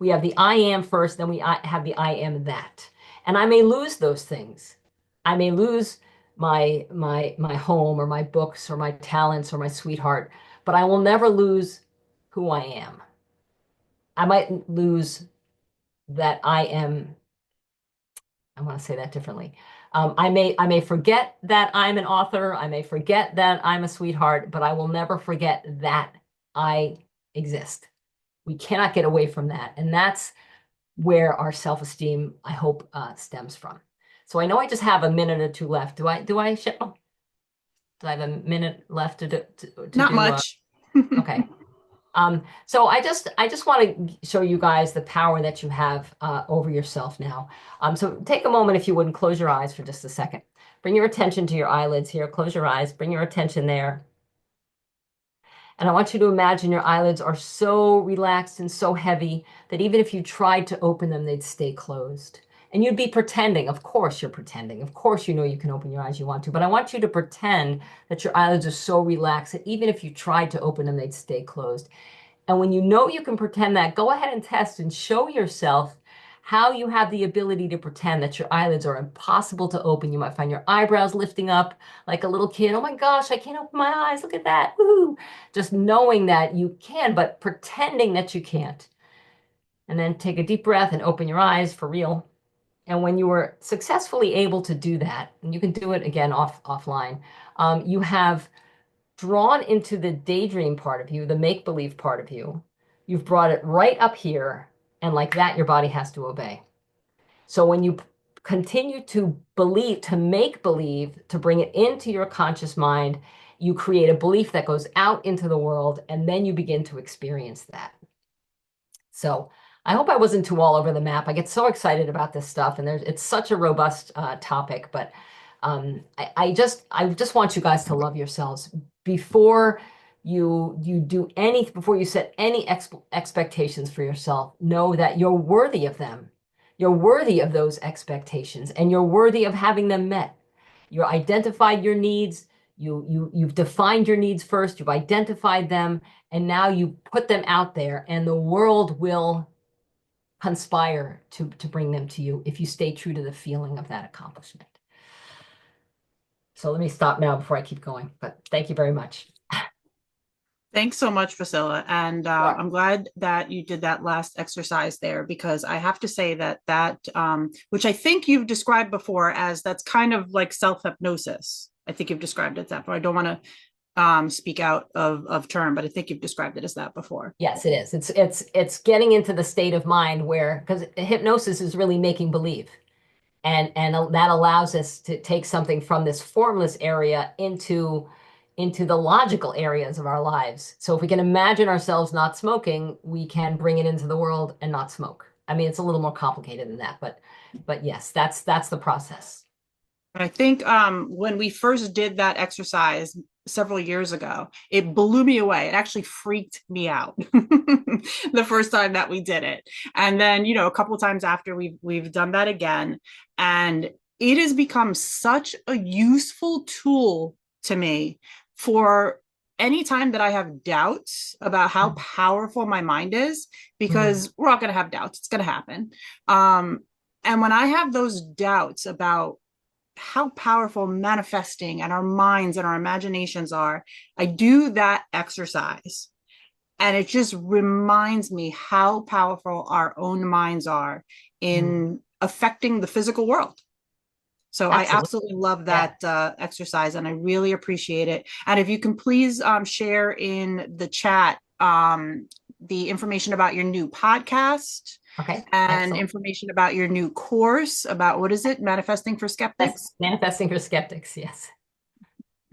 have the I am first, then we have the I am that. And I may lose those things. I may lose my home, or my books, or my talents, or my sweetheart, but I will never lose who I am. I might lose that I am, I want to say that differently. I may forget that I'm an author. I may forget that I'm a sweetheart, but I will never forget that I exist. We cannot get away from that. And that's where our self-esteem, I hope, stems from. So I know I just have a minute or two left. Cheryl? Do I have a minute left to Not do? much. Okay. So I just want to show you guys the power that you have over yourself now. So take a moment, if you would, and close your eyes for just a second. Bring your attention to your eyelids here. Close your eyes. Bring your attention there. And I want you to imagine your eyelids are so relaxed and so heavy that even if you tried to open them, they'd stay closed. And you'd be pretending. Of course, you're pretending. Of course, you know you can open your eyes you want to. But I want you to pretend that your eyelids are so relaxed that even if you tried to open them, they'd stay closed. And when you know you can pretend that, go ahead and test and show yourself how you have the ability to pretend that your eyelids are impossible to open. You might find your eyebrows lifting up like a little kid. Oh my gosh, I can't open my eyes. Look at that. Woo! Just knowing that you can, but pretending that you can't. And then take a deep breath and open your eyes for real. And when you were successfully able to do that, and you can do it again offline, you have drawn into the daydream part of you, the make-believe part of you. You've brought it right up here, and like that, your body has to obey. So when you continue to believe, to make believe, to bring it into your conscious mind, you create a belief that goes out into the world, and then you begin to experience that. So I hope I wasn't too all over the map. I get so excited about this stuff, and it's such a robust topic. But I just want you guys to love yourselves before you do any before you set any expectations for yourself. Know that you're worthy of them. You're worthy of those expectations, and you're worthy of having them met. You've identified your needs. You've defined your needs first. You've identified them, and now you put them out there, and the world will conspire to bring them to you if you stay true to the feeling of that accomplishment. So let me stop now before I keep going, but thank you very much. Thanks so much, Priscilla. And Sure. I'm glad that you did that last exercise there, because I have to say that which I think you've described before as that's kind of like self-hypnosis. I think you've described it that, but I don't want to speak out of term, but I think you've described it as that before. Yes, it is. It's getting into the state of mind where, because hypnosis is really making believe. And that allows us to take something from this formless area into the logical areas of our lives. So if we can imagine ourselves not smoking, we can bring it into the world and not smoke. I mean, it's a little more complicated than that, but yes, that's the process. I think when we first did that exercise several years ago, it blew me away. It actually freaked me out the first time that we did it. And then, a couple of times after we've done that again, and it has become such a useful tool to me for any time that I have doubts about how powerful my mind is, because we're all going to have doubts. It's going to happen. And when I have those doubts about how powerful manifesting and our minds and our imaginations are, I do that exercise. And it just reminds me how powerful our own minds are in affecting the physical world. So I absolutely love that exercise, and I really appreciate it. And if you can please share in the chat the information about your new podcast. Okay. And Excellent. information about your new course about, what is it? Manifesting for Skeptics? Manifesting for Skeptics, yes.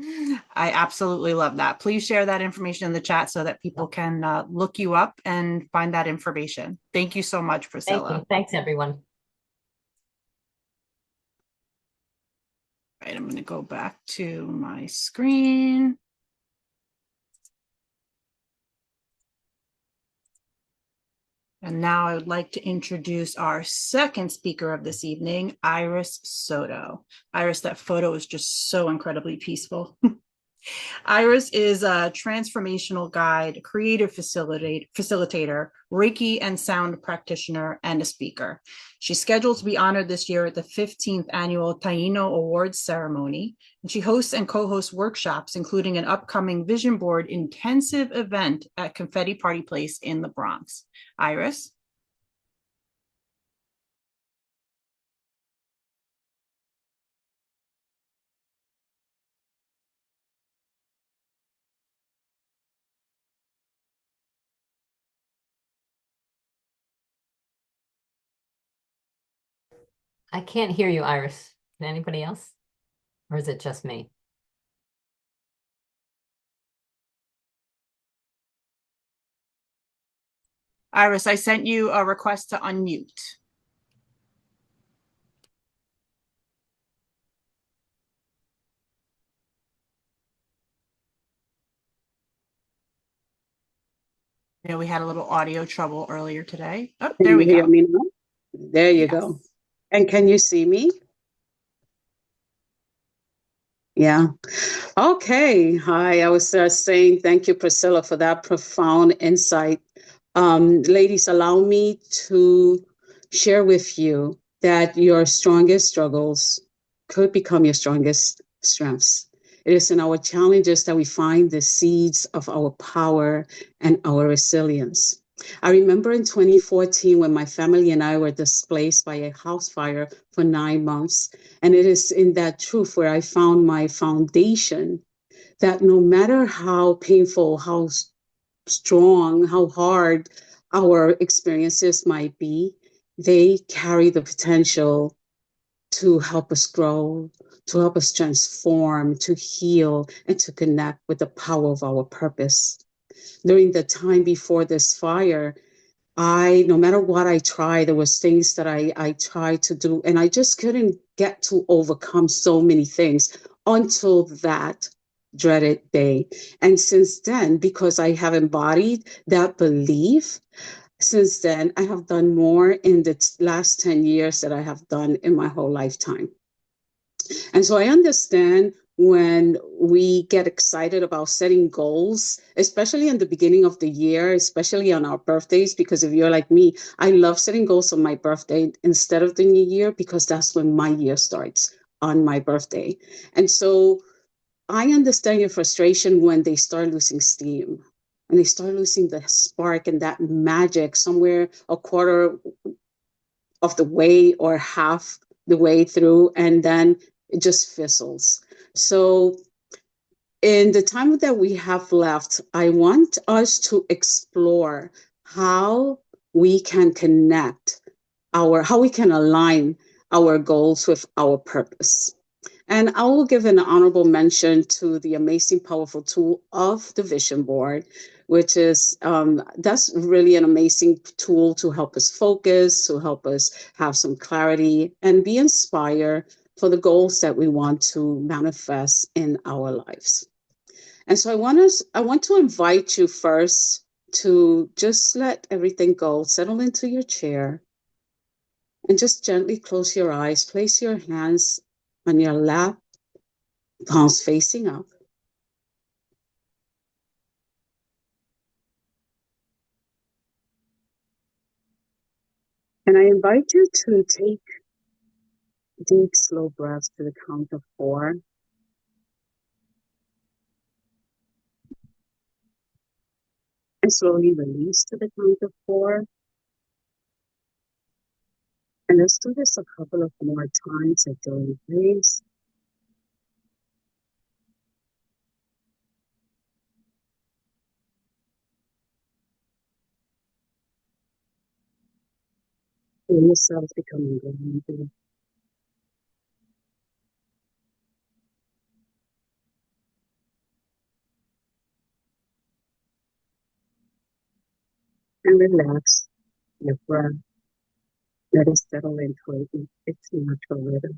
I absolutely love that. Please share that information in the chat so that people can look you up and find that information. Thank you so much, Priscilla. Thank you. Thanks, everyone. Right, I'm going to go back to my screen. And now I would like to introduce our second speaker of this evening, Iris Soto. Iris, that photo is just so incredibly peaceful. Iris is a transformational guide, creative facilitator, Reiki and sound practitioner, and a speaker. She's scheduled to be honored this year at the 15th annual Taino Awards ceremony. And she hosts and co-hosts workshops, including an upcoming vision board intensive event at Confetti Party Place in the Bronx. Iris? I can't hear you, Iris. Can anybody else? Or is it just me? Iris, I sent you a request to unmute. Yeah, we had a little audio trouble earlier today. Oh, there we Can you hear go. me now? There you Yes. go. And can you see me? Yeah. Okay. Hi. I was saying thank you, Priscilla, for that profound insight. Ladies, allow me to share with you that your strongest struggles could become your strongest strengths. It is in our challenges that we find the seeds of our power and our resilience. I remember in 2014 when my family and I were displaced by a house fire for 9 months. And it is in that truth where I found my foundation that no matter how painful, how strong, how hard our experiences might be, they carry the potential to help us grow, to help us transform, to heal, and to connect with the power of our purpose. During the time before this fire, no matter what I tried, there was things that I tried to do, and I just couldn't get to overcome so many things until that dreaded day. And since then, because I have embodied that belief, since then, I have done more in the last 10 years that I have done in my whole lifetime. And so I understand when we get excited about setting goals, especially in the beginning of the year, especially on our birthdays, because if you're like me, I love setting goals on my birthday instead of the new year, because that's when my year starts, on my birthday. And so I understand your frustration when they start losing steam and they start losing the spark and that magic somewhere a quarter of the way or half the way through, and then it just fizzles. So in the time that we have left, I want us to explore how we can connect how we can align our goals with our purpose. And I will give an honorable mention to the amazing, powerful tool of the vision board, which is that's really an amazing tool to help us focus, to help us have some clarity and be inspired for the goals that we want to manifest in our lives. And so I want to invite you first to just let everything go, settle into your chair, and just gently close your eyes. Place your hands on your lap, palms facing up. And I invite you to take deep, slow breaths to the count of 4. And slowly release to the count of 4. And let's do this a couple of more times at your own pace. Feel yourself becoming grounded. And relax your breath. Let it settle into its natural rhythm.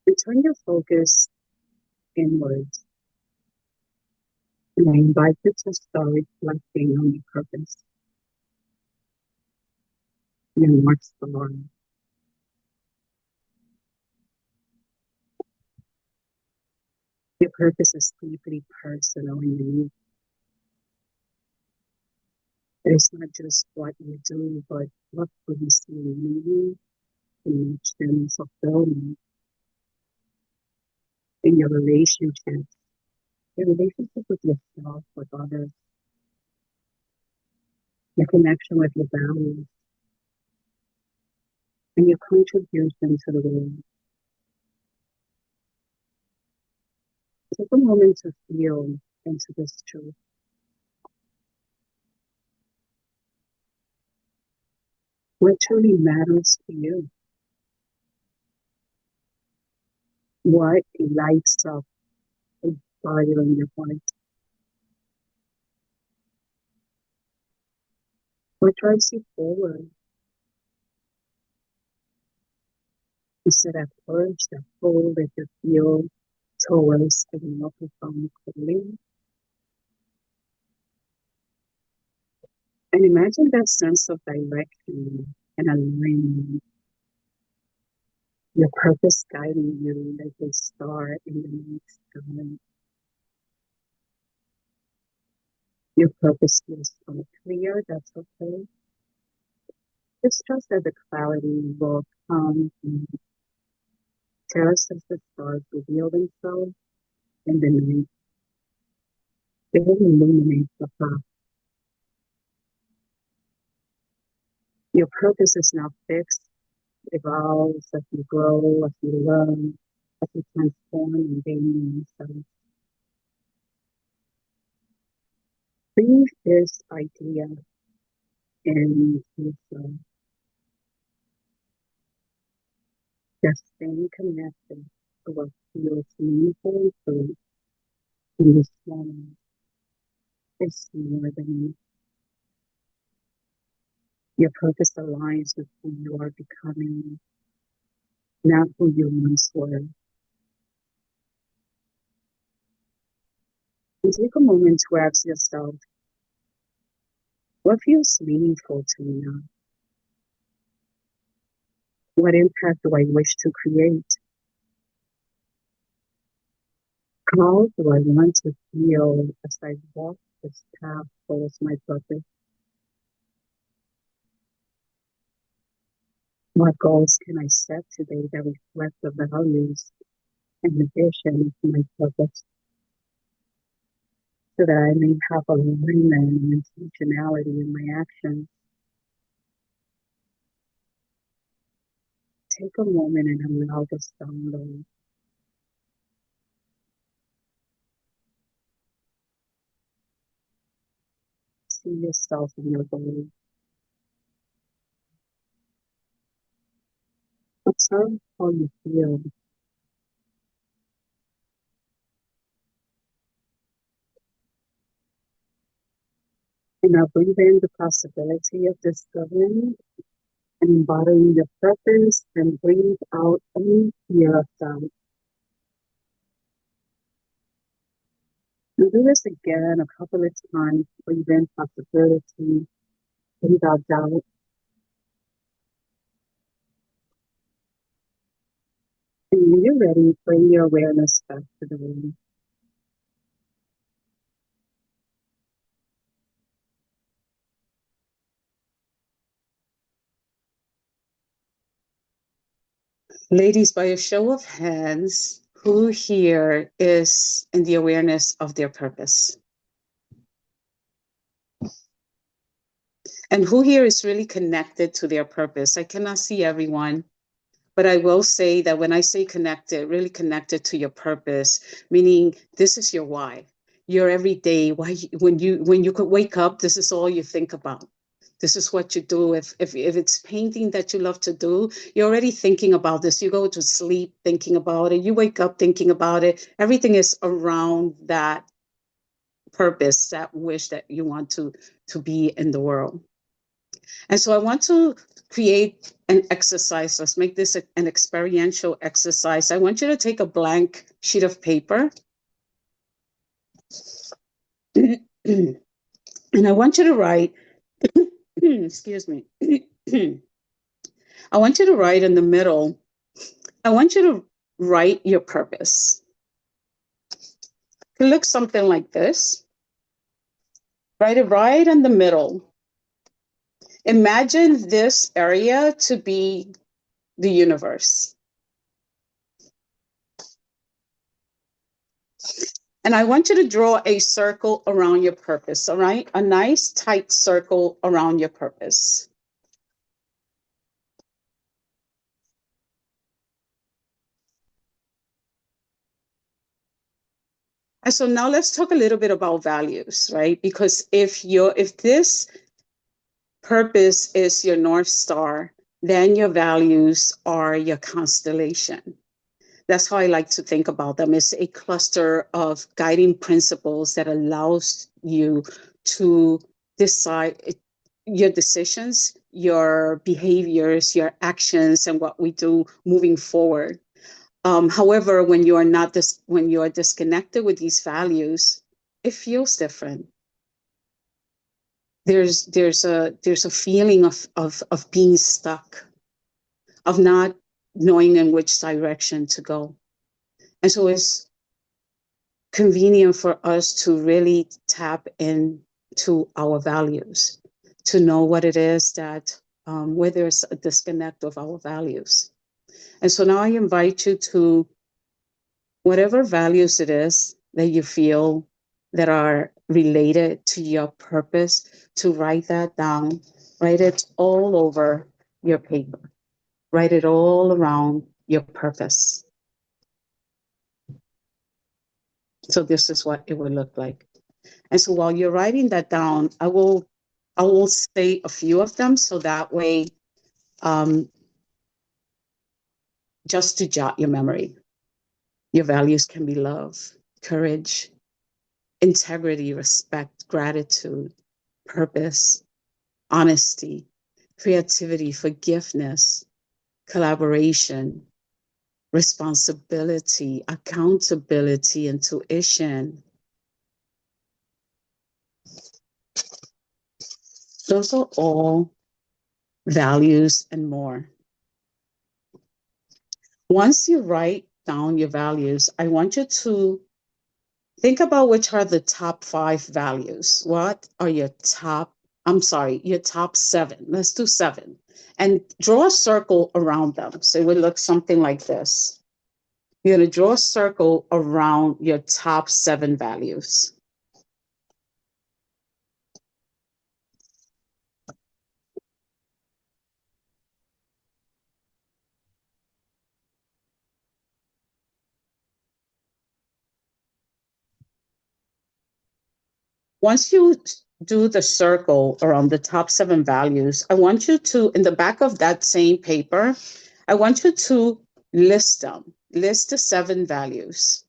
And turn your focus inwards. And I invite you to start reflecting on your purpose, your North Star. Your purpose is deeply personal and unique. It's not just what you do, but what brings you meaning, connection, fulfillment in your relationship with yourself, with others, your connection with your values, and your contribution to the world. Take a moment to feel into this truth. What truly matters to you? What lights up a fire in your heart? What drives you forward? Is it that urge, that pull that you feel towards a more profound calling? And imagine that sense of direction and alignment, your purpose guiding you like a star in the night sky. Your purpose feels unclear, that's okay. Just trust that the clarity will come and just as the stars reveal themselves in the night. They will illuminate the path. Your purpose is now fixed. It evolves as you grow, as you learn, as you transform and gain yourself. Breathe this idea into yourself. Just staying connected to what feels meaningful and true in this moment is more than enough. Your purpose aligns with who you are becoming, not who you once were. And take a moment to ask yourself, what feels meaningful to me now? What impact do I wish to create? How do I want to feel as I walk this path towards my purpose? What goals can I set today that reflect the values and the vision of my purpose so that I may have alignment and intentionality in my actions? Take a moment and allow this download. See yourself in your goal. Observe how you feel. And now breathe in the possibility of discovering and embodying your purpose, and breathe out any fear of doubt. And do this again a couple of times. Breathe in possibility, breathe out doubt. And when you're ready, bring your awareness back to the room. Ladies, by a show of hands, who here is in the awareness of their purpose? And who here is really connected to their purpose? I cannot see everyone, but I will say that when I say connected, really connected to your purpose, meaning this is your why. Your everyday why. When you could wake up, this is all you think about. This is what you do. If it's painting that you love to do, you're already thinking about this. You go to sleep thinking about it. You wake up thinking about it. Everything is around that purpose, that wish that you want to be in the world. And so I want to create an exercise. Let's make this an experiential exercise. I want you to take a blank sheet of paper. And I want you to write, excuse me. I want you to write in the middle. I want you to write your purpose. It looks something like this. Write it right in the middle. Imagine this area to be the universe. And I want you to draw a circle around your purpose, all right? A nice tight circle around your purpose. And so now let's talk a little bit about values, right? Because if this purpose is your North Star, then your values are your constellation. That's how I like to think about them. It's a cluster of guiding principles that allows you to decide your decisions, your behaviors, your actions, and what we do moving forward. However, when you are when you are disconnected with these values, it feels different. There's a feeling of being stuck, of not knowing in which direction to go. And so it's convenient for us to really tap into our values, to know what it is that where there's a disconnect of our values. And so now I invite you to whatever values it is that you feel that are related to your purpose, to write that down, write it all over your paper, write it all around your purpose. So this is what it would look like. And so while you're writing that down, I will say a few of them so that way, just to jot your memory. Your values can be love, courage, integrity, respect, gratitude, purpose, honesty, creativity, forgiveness, collaboration, responsibility, accountability, intuition. Those are all values and more. Once you write down your values, I want you to think about which are the top 5 values. What are your top 7. Let's do 7. And draw a circle around them. So it would look something like this. You're going to draw a circle around your top 7 values. Once you do the circle around the top 7 values, I want you to, in the back of that same paper, I want you to list them. List the 7 values.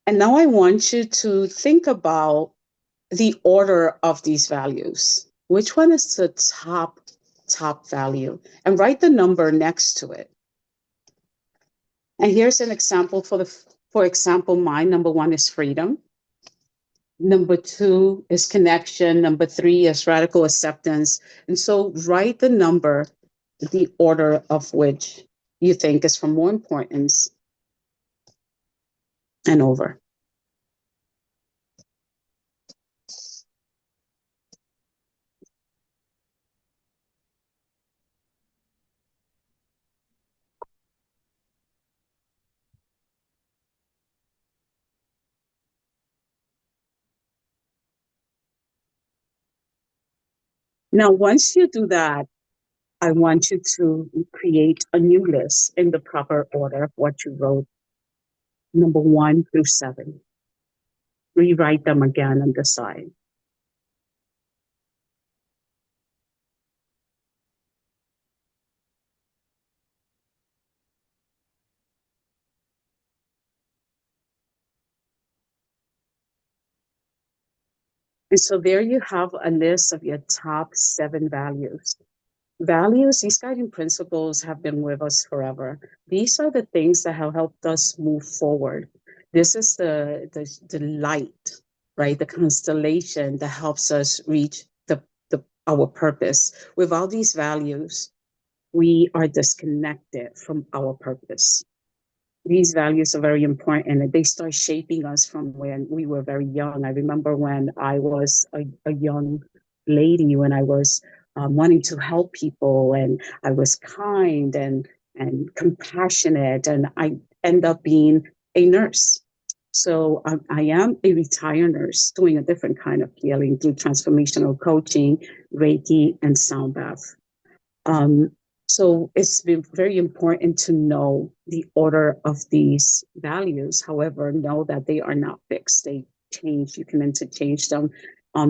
And now I want you to think about the order of these values. Which one is the top value? And write the number next to it. And here's an example for example, mine, number 1 is freedom. Number 2 is connection. Number 3 is radical acceptance. And so write the number, the order of which you think is for more importance and over. Now, once you do that, I want you to create a new list in the proper order of what you wrote, number 1 through 7. Rewrite them again on the side. And so there you have a list of your top 7 values. Values, these guiding principles have been with us forever. These are the things that have helped us move forward. This is the light, right? The constellation that helps us reach our purpose. Without these values, we are disconnected from our purpose. These values are very important, and they start shaping us from when we were very young. I remember when I was a young lady, when I was wanting to help people, and I was kind and compassionate, and I end up being a nurse. So I am a retired nurse doing a different kind of healing through transformational coaching, Reiki, and sound bath. So it's been very important to know the order of these values. However, know that they are not fixed. They change. You can interchange them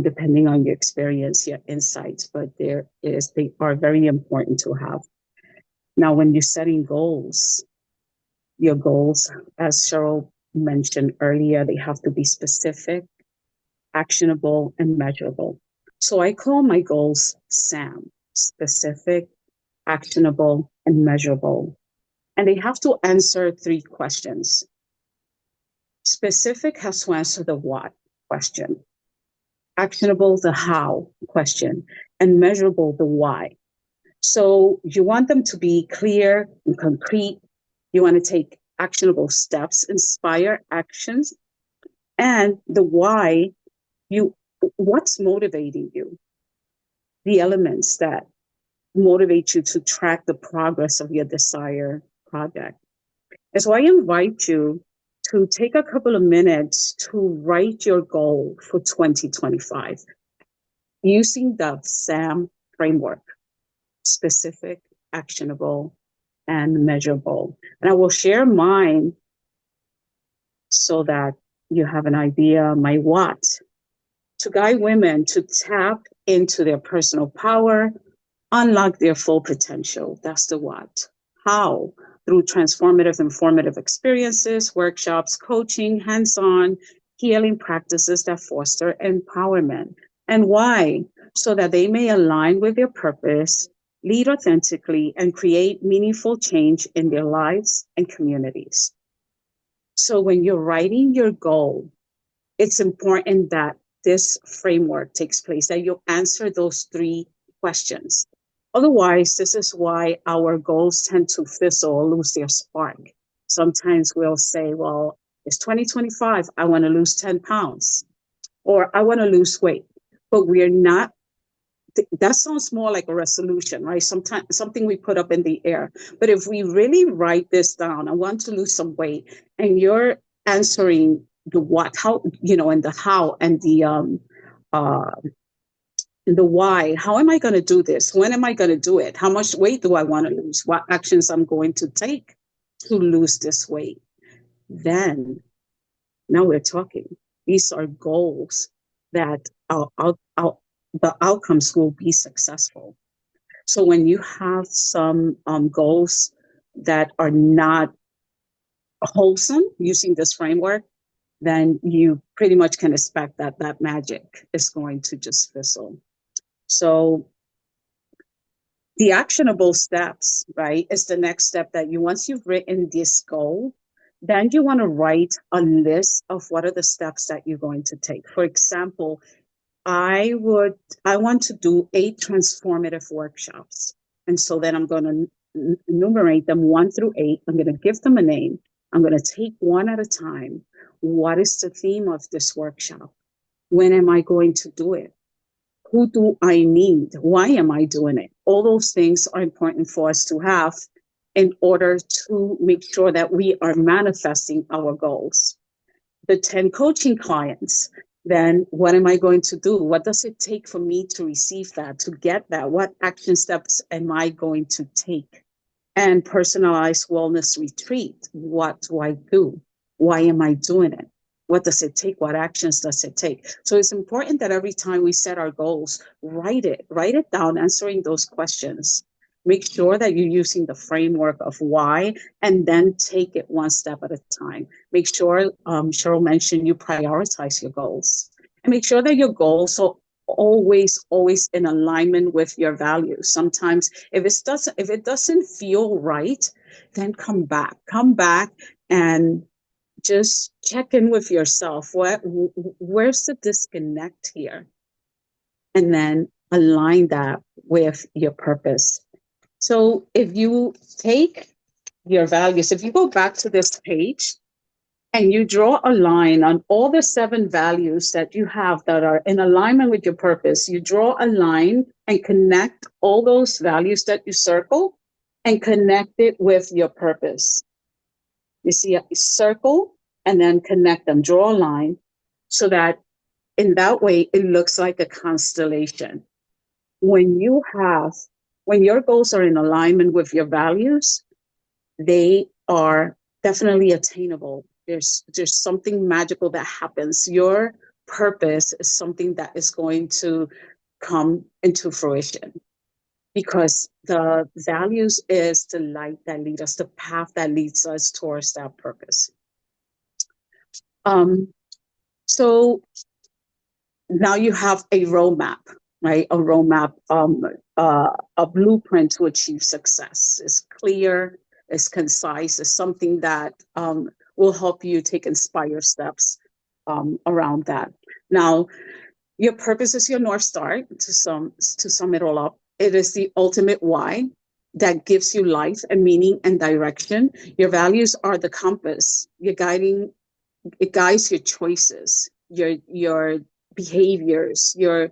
depending on your experience, your insights, but they are very important to have. Now, when you're setting goals, your goals, as Cheryl mentioned earlier, they have to be specific, actionable, and measurable. So I call my goals SAM, specific, actionable, and measurable. And they have to answer 3 questions. Specific has to answer the what question, actionable, the how question, and measurable, the why. So you want them to be clear and concrete. You want to take actionable steps, inspire actions, and the why, what's motivating you, the elements that motivate you to track the progress of your desired project. And so I invite you to take a couple of minutes to write your goal for 2025 using the SAM framework, specific, actionable, and measurable. And I will share mine so that you have an idea, my what, to guide women to tap into their personal power, unlock their full potential. That's the what. How? Through transformative, informative experiences, workshops, coaching, hands-on, healing practices that foster empowerment. And why? So that they may align with their purpose, lead authentically, and create meaningful change in their lives and communities. So when you're writing your goal, it's important that this framework takes place, that you answer those 3 questions. Otherwise, this is why our goals tend to fizzle or lose their spark. Sometimes we'll say, well, it's 2025, I want to lose 10 pounds, or I want to lose weight. But we're not, that sounds more like a resolution, right? Sometimes something we put up in the air. But if we really write this down, I want to lose some weight, and you're answering the what, how, and the how, and the why. How am I going to do this? When am I going to do it? How much weight do I want to lose? What actions I'm going to take to lose this weight? Then, now we're talking. These are goals that the outcomes will be successful. So when you have some goals that are not wholesome using this framework, then you pretty much can expect that that magic is going to just fizzle. So the actionable steps, right, is the next step that once you've written this goal, then you want to write a list of what are the steps that you're going to take. For example, I want to do 8 transformative workshops. And so then I'm going to enumerate them 1 through 8. I'm going to give them a name. I'm going to take one at a time. What is the theme of this workshop? When am I going to do it? Who do I need? Why am I doing it? All those things are important for us to have in order to make sure that we are manifesting our goals. The 10 coaching clients, then what am I going to do? What does it take for me to receive that, to get that? What action steps am I going to take? And personalized wellness retreat, what do I do? Why am I doing it? What does it take? What actions does it take? So it's important that every time we set our goals, write it down, answering those questions. Make sure that you're using the framework of why, and then take it one step at a time. Make sure, Cheryl mentioned, you prioritize your goals, and make sure that your goals are always in alignment with your values. Sometimes if it doesn't feel right, then come back and just check in with yourself. Where's the disconnect here? And then align that with your purpose. So if you take your values, if you go back to this page and you draw a line on all the 7 values that you have that are in alignment with your purpose, you draw a line and connect all those values that you circle and connect it with your purpose. You see a circle and then connect them, draw a line, so that in that way it looks like a constellation. When you have When your goals are in alignment with your values, they are definitely attainable. There's something magical that happens. Your purpose is something that is going to come into fruition, because the values is the light that leads us, the path that leads us towards that purpose. So now you have a roadmap, right? A roadmap, a blueprint to achieve success. It's clear, it's concise, it's something that will help you take inspired steps around that. Now, your purpose is your North Star, to sum it all up. It is the ultimate why that gives you life and meaning and direction. Your values are the compass. It guides your choices, your behaviors, your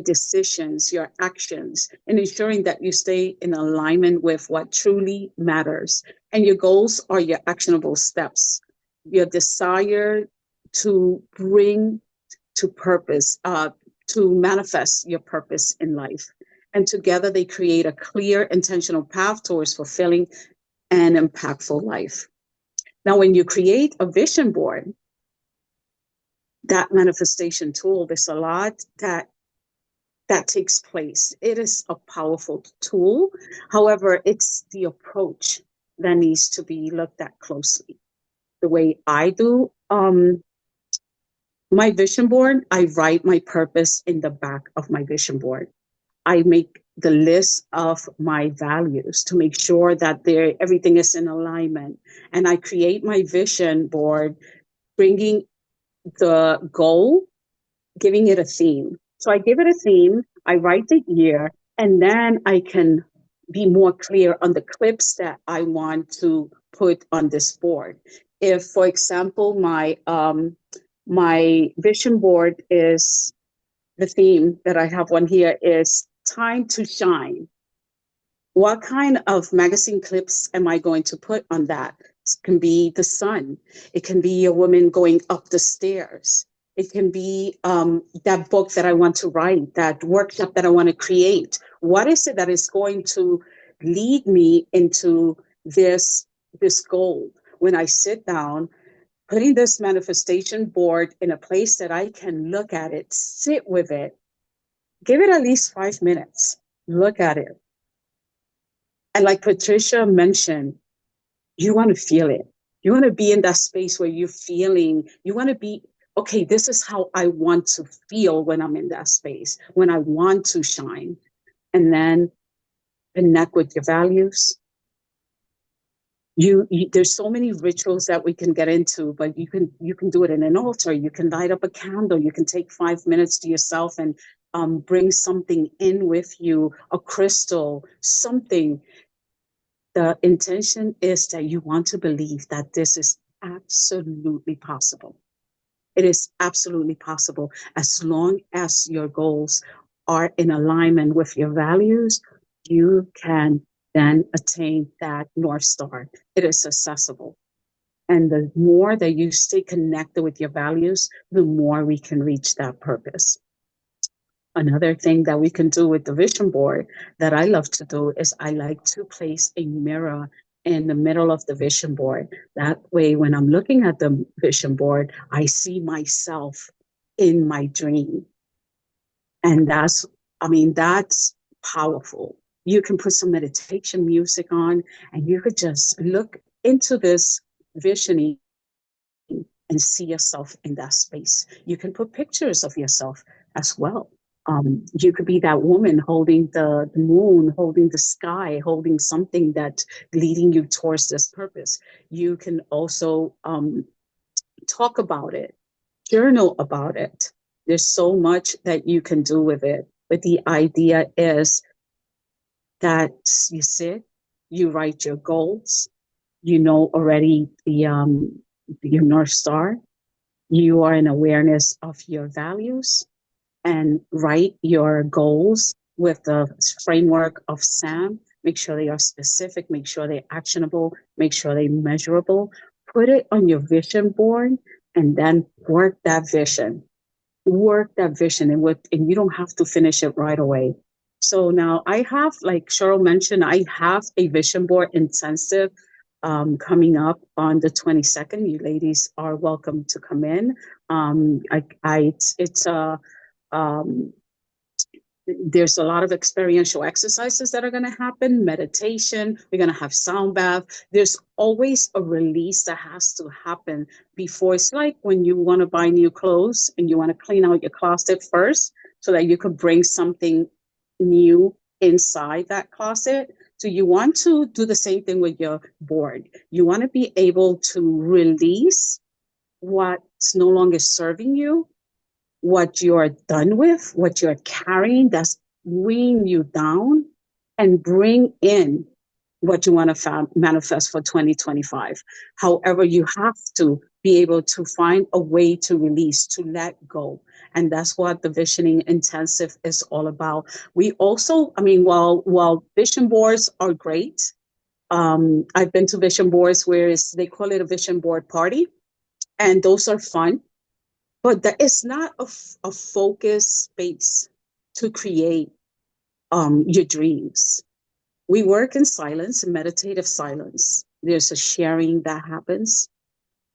decisions, your actions, and ensuring that you stay in alignment with what truly matters. And your goals are your actionable steps, your desire to bring to purpose, to manifest your purpose in life. And together they create a clear, intentional path towards fulfilling and impactful life. Now, when you create a vision board, that manifestation tool, there's a lot that takes place. It is a powerful tool. However, it's the approach that needs to be looked at closely. The way I do my vision board, I write my purpose in the back of my vision board. I make the list of my values to make sure that everything is in alignment. And I create my vision board, bringing the goal, giving it a theme. So I give it a theme, I write the year, and then I can be more clear on the clips that I want to put on this board. If, for example, my vision board is, the theme that I have one here is time to shine. What kind of magazine clips am I going to put on that? It can be the sun. It can be a woman going up the stairs. It can be that book that I want to write, that workshop that I want to create. What is it that is going to lead me into this goal? When I sit down, putting this manifestation board in a place that I can look at it, sit with it, give it at least 5 minutes, look at it. And like Patricia mentioned, you want to feel it. You want to be in that space where you're feeling, you want to be, okay, this is how I want to feel when I'm in that space, when I want to shine. And then connect with your values. There's so many rituals that we can get into, but you can do it in an altar. You can light up a candle. You can take 5 minutes to yourself and bring something in with you, a crystal, something. The intention is that you want to believe that this is absolutely possible. It is absolutely possible as long as your goals are in alignment with your values. You can then attain that North Star. It is accessible. And the more that you stay connected with your values, the more we can reach that purpose. Another thing that we can do with the vision board that I love to do is I like to place a mirror in the middle of the vision board. That way, when I'm looking at the vision board, I see myself in my dream. And that's powerful. You can put some meditation music on and you could just look into this visioning and see yourself in that space. You can put pictures of yourself as well. You could be that woman holding the moon, holding the sky, holding something that's leading you towards this purpose. You can also talk about it, journal about it. There's so much that you can do with it. But the idea is that you sit, you write your goals, you know already your North Star, you are in awareness of your values, and write your goals with the framework of SAM. Make sure they are specific, make sure they're actionable, make sure they're measurable. Put it on your vision board and then work that vision. Work that vision, and you don't have to finish it right away. So now I have, like Cheryl mentioned, I have a vision board intensive coming up on the 22nd. You ladies are welcome to come in. It's a there's a lot of experiential exercises that are going to happen, meditation, we're going to have sound bath. There's always a release that has to happen before. It's like when you want to buy new clothes and you want to clean out your closet first so that you could bring something new inside that closet. So you want to do the same thing with your board. You want to be able to release what's no longer serving you, what you're done with, what you're carrying that's weighing you down, and bring in what you want to manifest for 2025. However, you have to be able to find a way to release, to let go. And that's what the visioning intensive is all about. We also, I mean, while vision boards are great, I've been to vision boards where they call it a vision board party, and those are fun. But that is not a focus space to create your dreams. We work in silence, in meditative silence. There's a sharing that happens.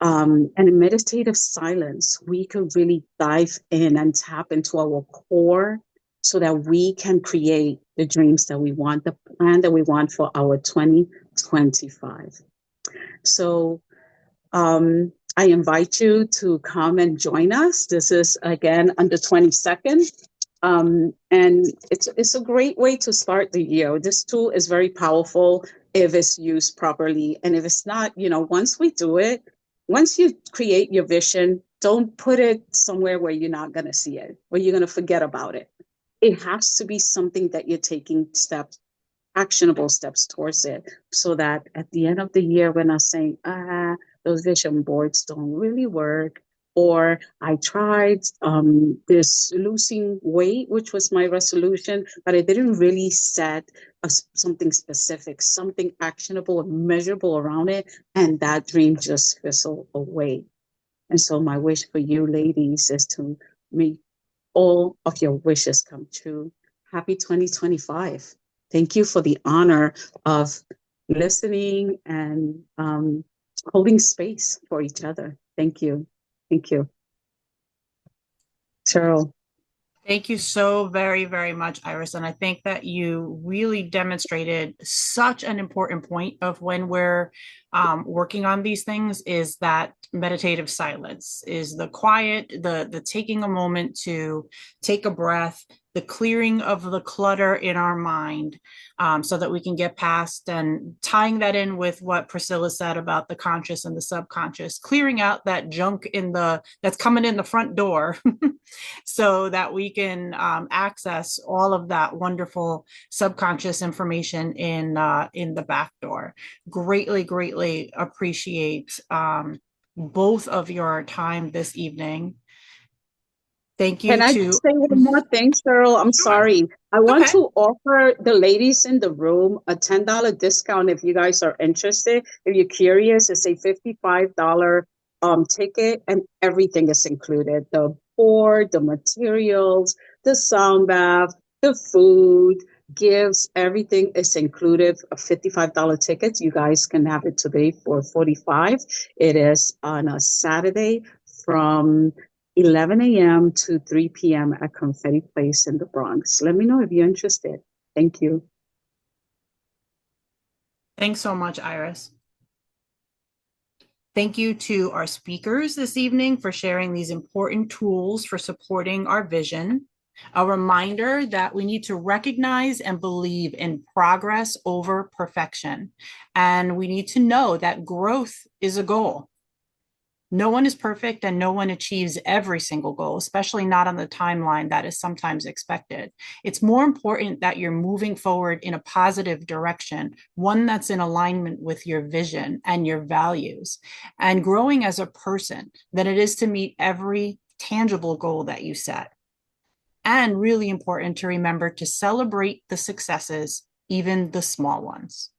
And in meditative silence, we can really dive in and tap into our core so that we can create the dreams that we want, the plan that we want for our 2025. So I invite you to come and join us. This is again on the 22nd. And it's a great way to start the year. This tool is very powerful if it's used properly. And if it's not, once we do it, once you create your vision, don't put it somewhere where you're not going to see it, where you're going to forget about it. It has to be something that you're taking steps, actionable steps towards it, so that at the end of the year, we're not saying, those vision boards don't really work, or I tried this losing weight, which was my resolution, but I didn't really set something specific, something actionable and measurable around it, and that dream just fizzled away. And so my wish for you ladies is to make all of your wishes come true. Happy 2025. Thank you for the honor of listening and holding space for each other. Thank you. Thank you. Cheryl. Thank you so very, very much, Iris. And I think that you really demonstrated such an important point of when we're working on these things is that meditative silence, is the quiet, the taking a moment to take a breath, the clearing of the clutter in our mind, so that we can get past, and tying that in with what Priscilla said about the conscious and the subconscious, clearing out that junk that's coming in the front door so that we can access all of that wonderful subconscious information in the back door. Greatly appreciate both of your time this evening. Thank you. Can I just say one more thing, Cheryl? I'm sorry. I want to offer the ladies in the room a $10 discount if you guys are interested. If you're curious, it's a $55 ticket, and everything is included. The board, the materials, the sound bath, the food, gifts, everything is included. A $55 ticket. You guys can have it today for $45. It is on a Saturday from 11 a.m. to 3 p.m. at Confetti Place in the Bronx. Let me know if you're interested. Thank you. Thanks so much, Iris. Thank you to our speakers this evening for sharing these important tools for supporting our vision. A reminder that we need to recognize and believe in progress over perfection. And we need to know that growth is a goal. No one is perfect and no one achieves every single goal, especially not on the timeline that is sometimes expected. It's more important that you're moving forward in a positive direction, one that's in alignment with your vision and your values, and growing as a person than it is to meet every tangible goal that you set. And really important to remember to celebrate the successes, even the small ones.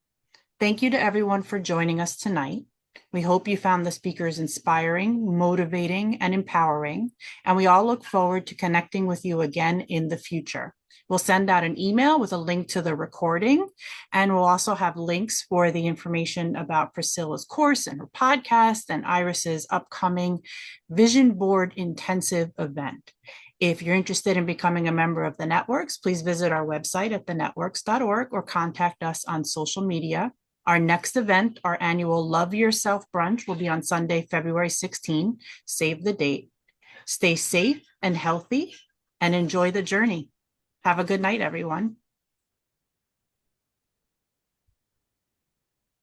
Thank you to everyone for joining us tonight. We hope you found the speakers inspiring, motivating, and empowering, and we all look forward to connecting with you again in the future. We'll send out an email with a link to the recording, and we'll also have links for the information about Priscilla's course and her podcast and Iris's upcoming Vision Board Intensive event. If you're interested in becoming a member of the Networks, please visit our website at thenetworks.org or contact us on social media. Our next event, our annual Love Yourself Brunch, will be on Sunday, February 16. Save the date. Stay safe and healthy and enjoy the journey. Have a good night, everyone.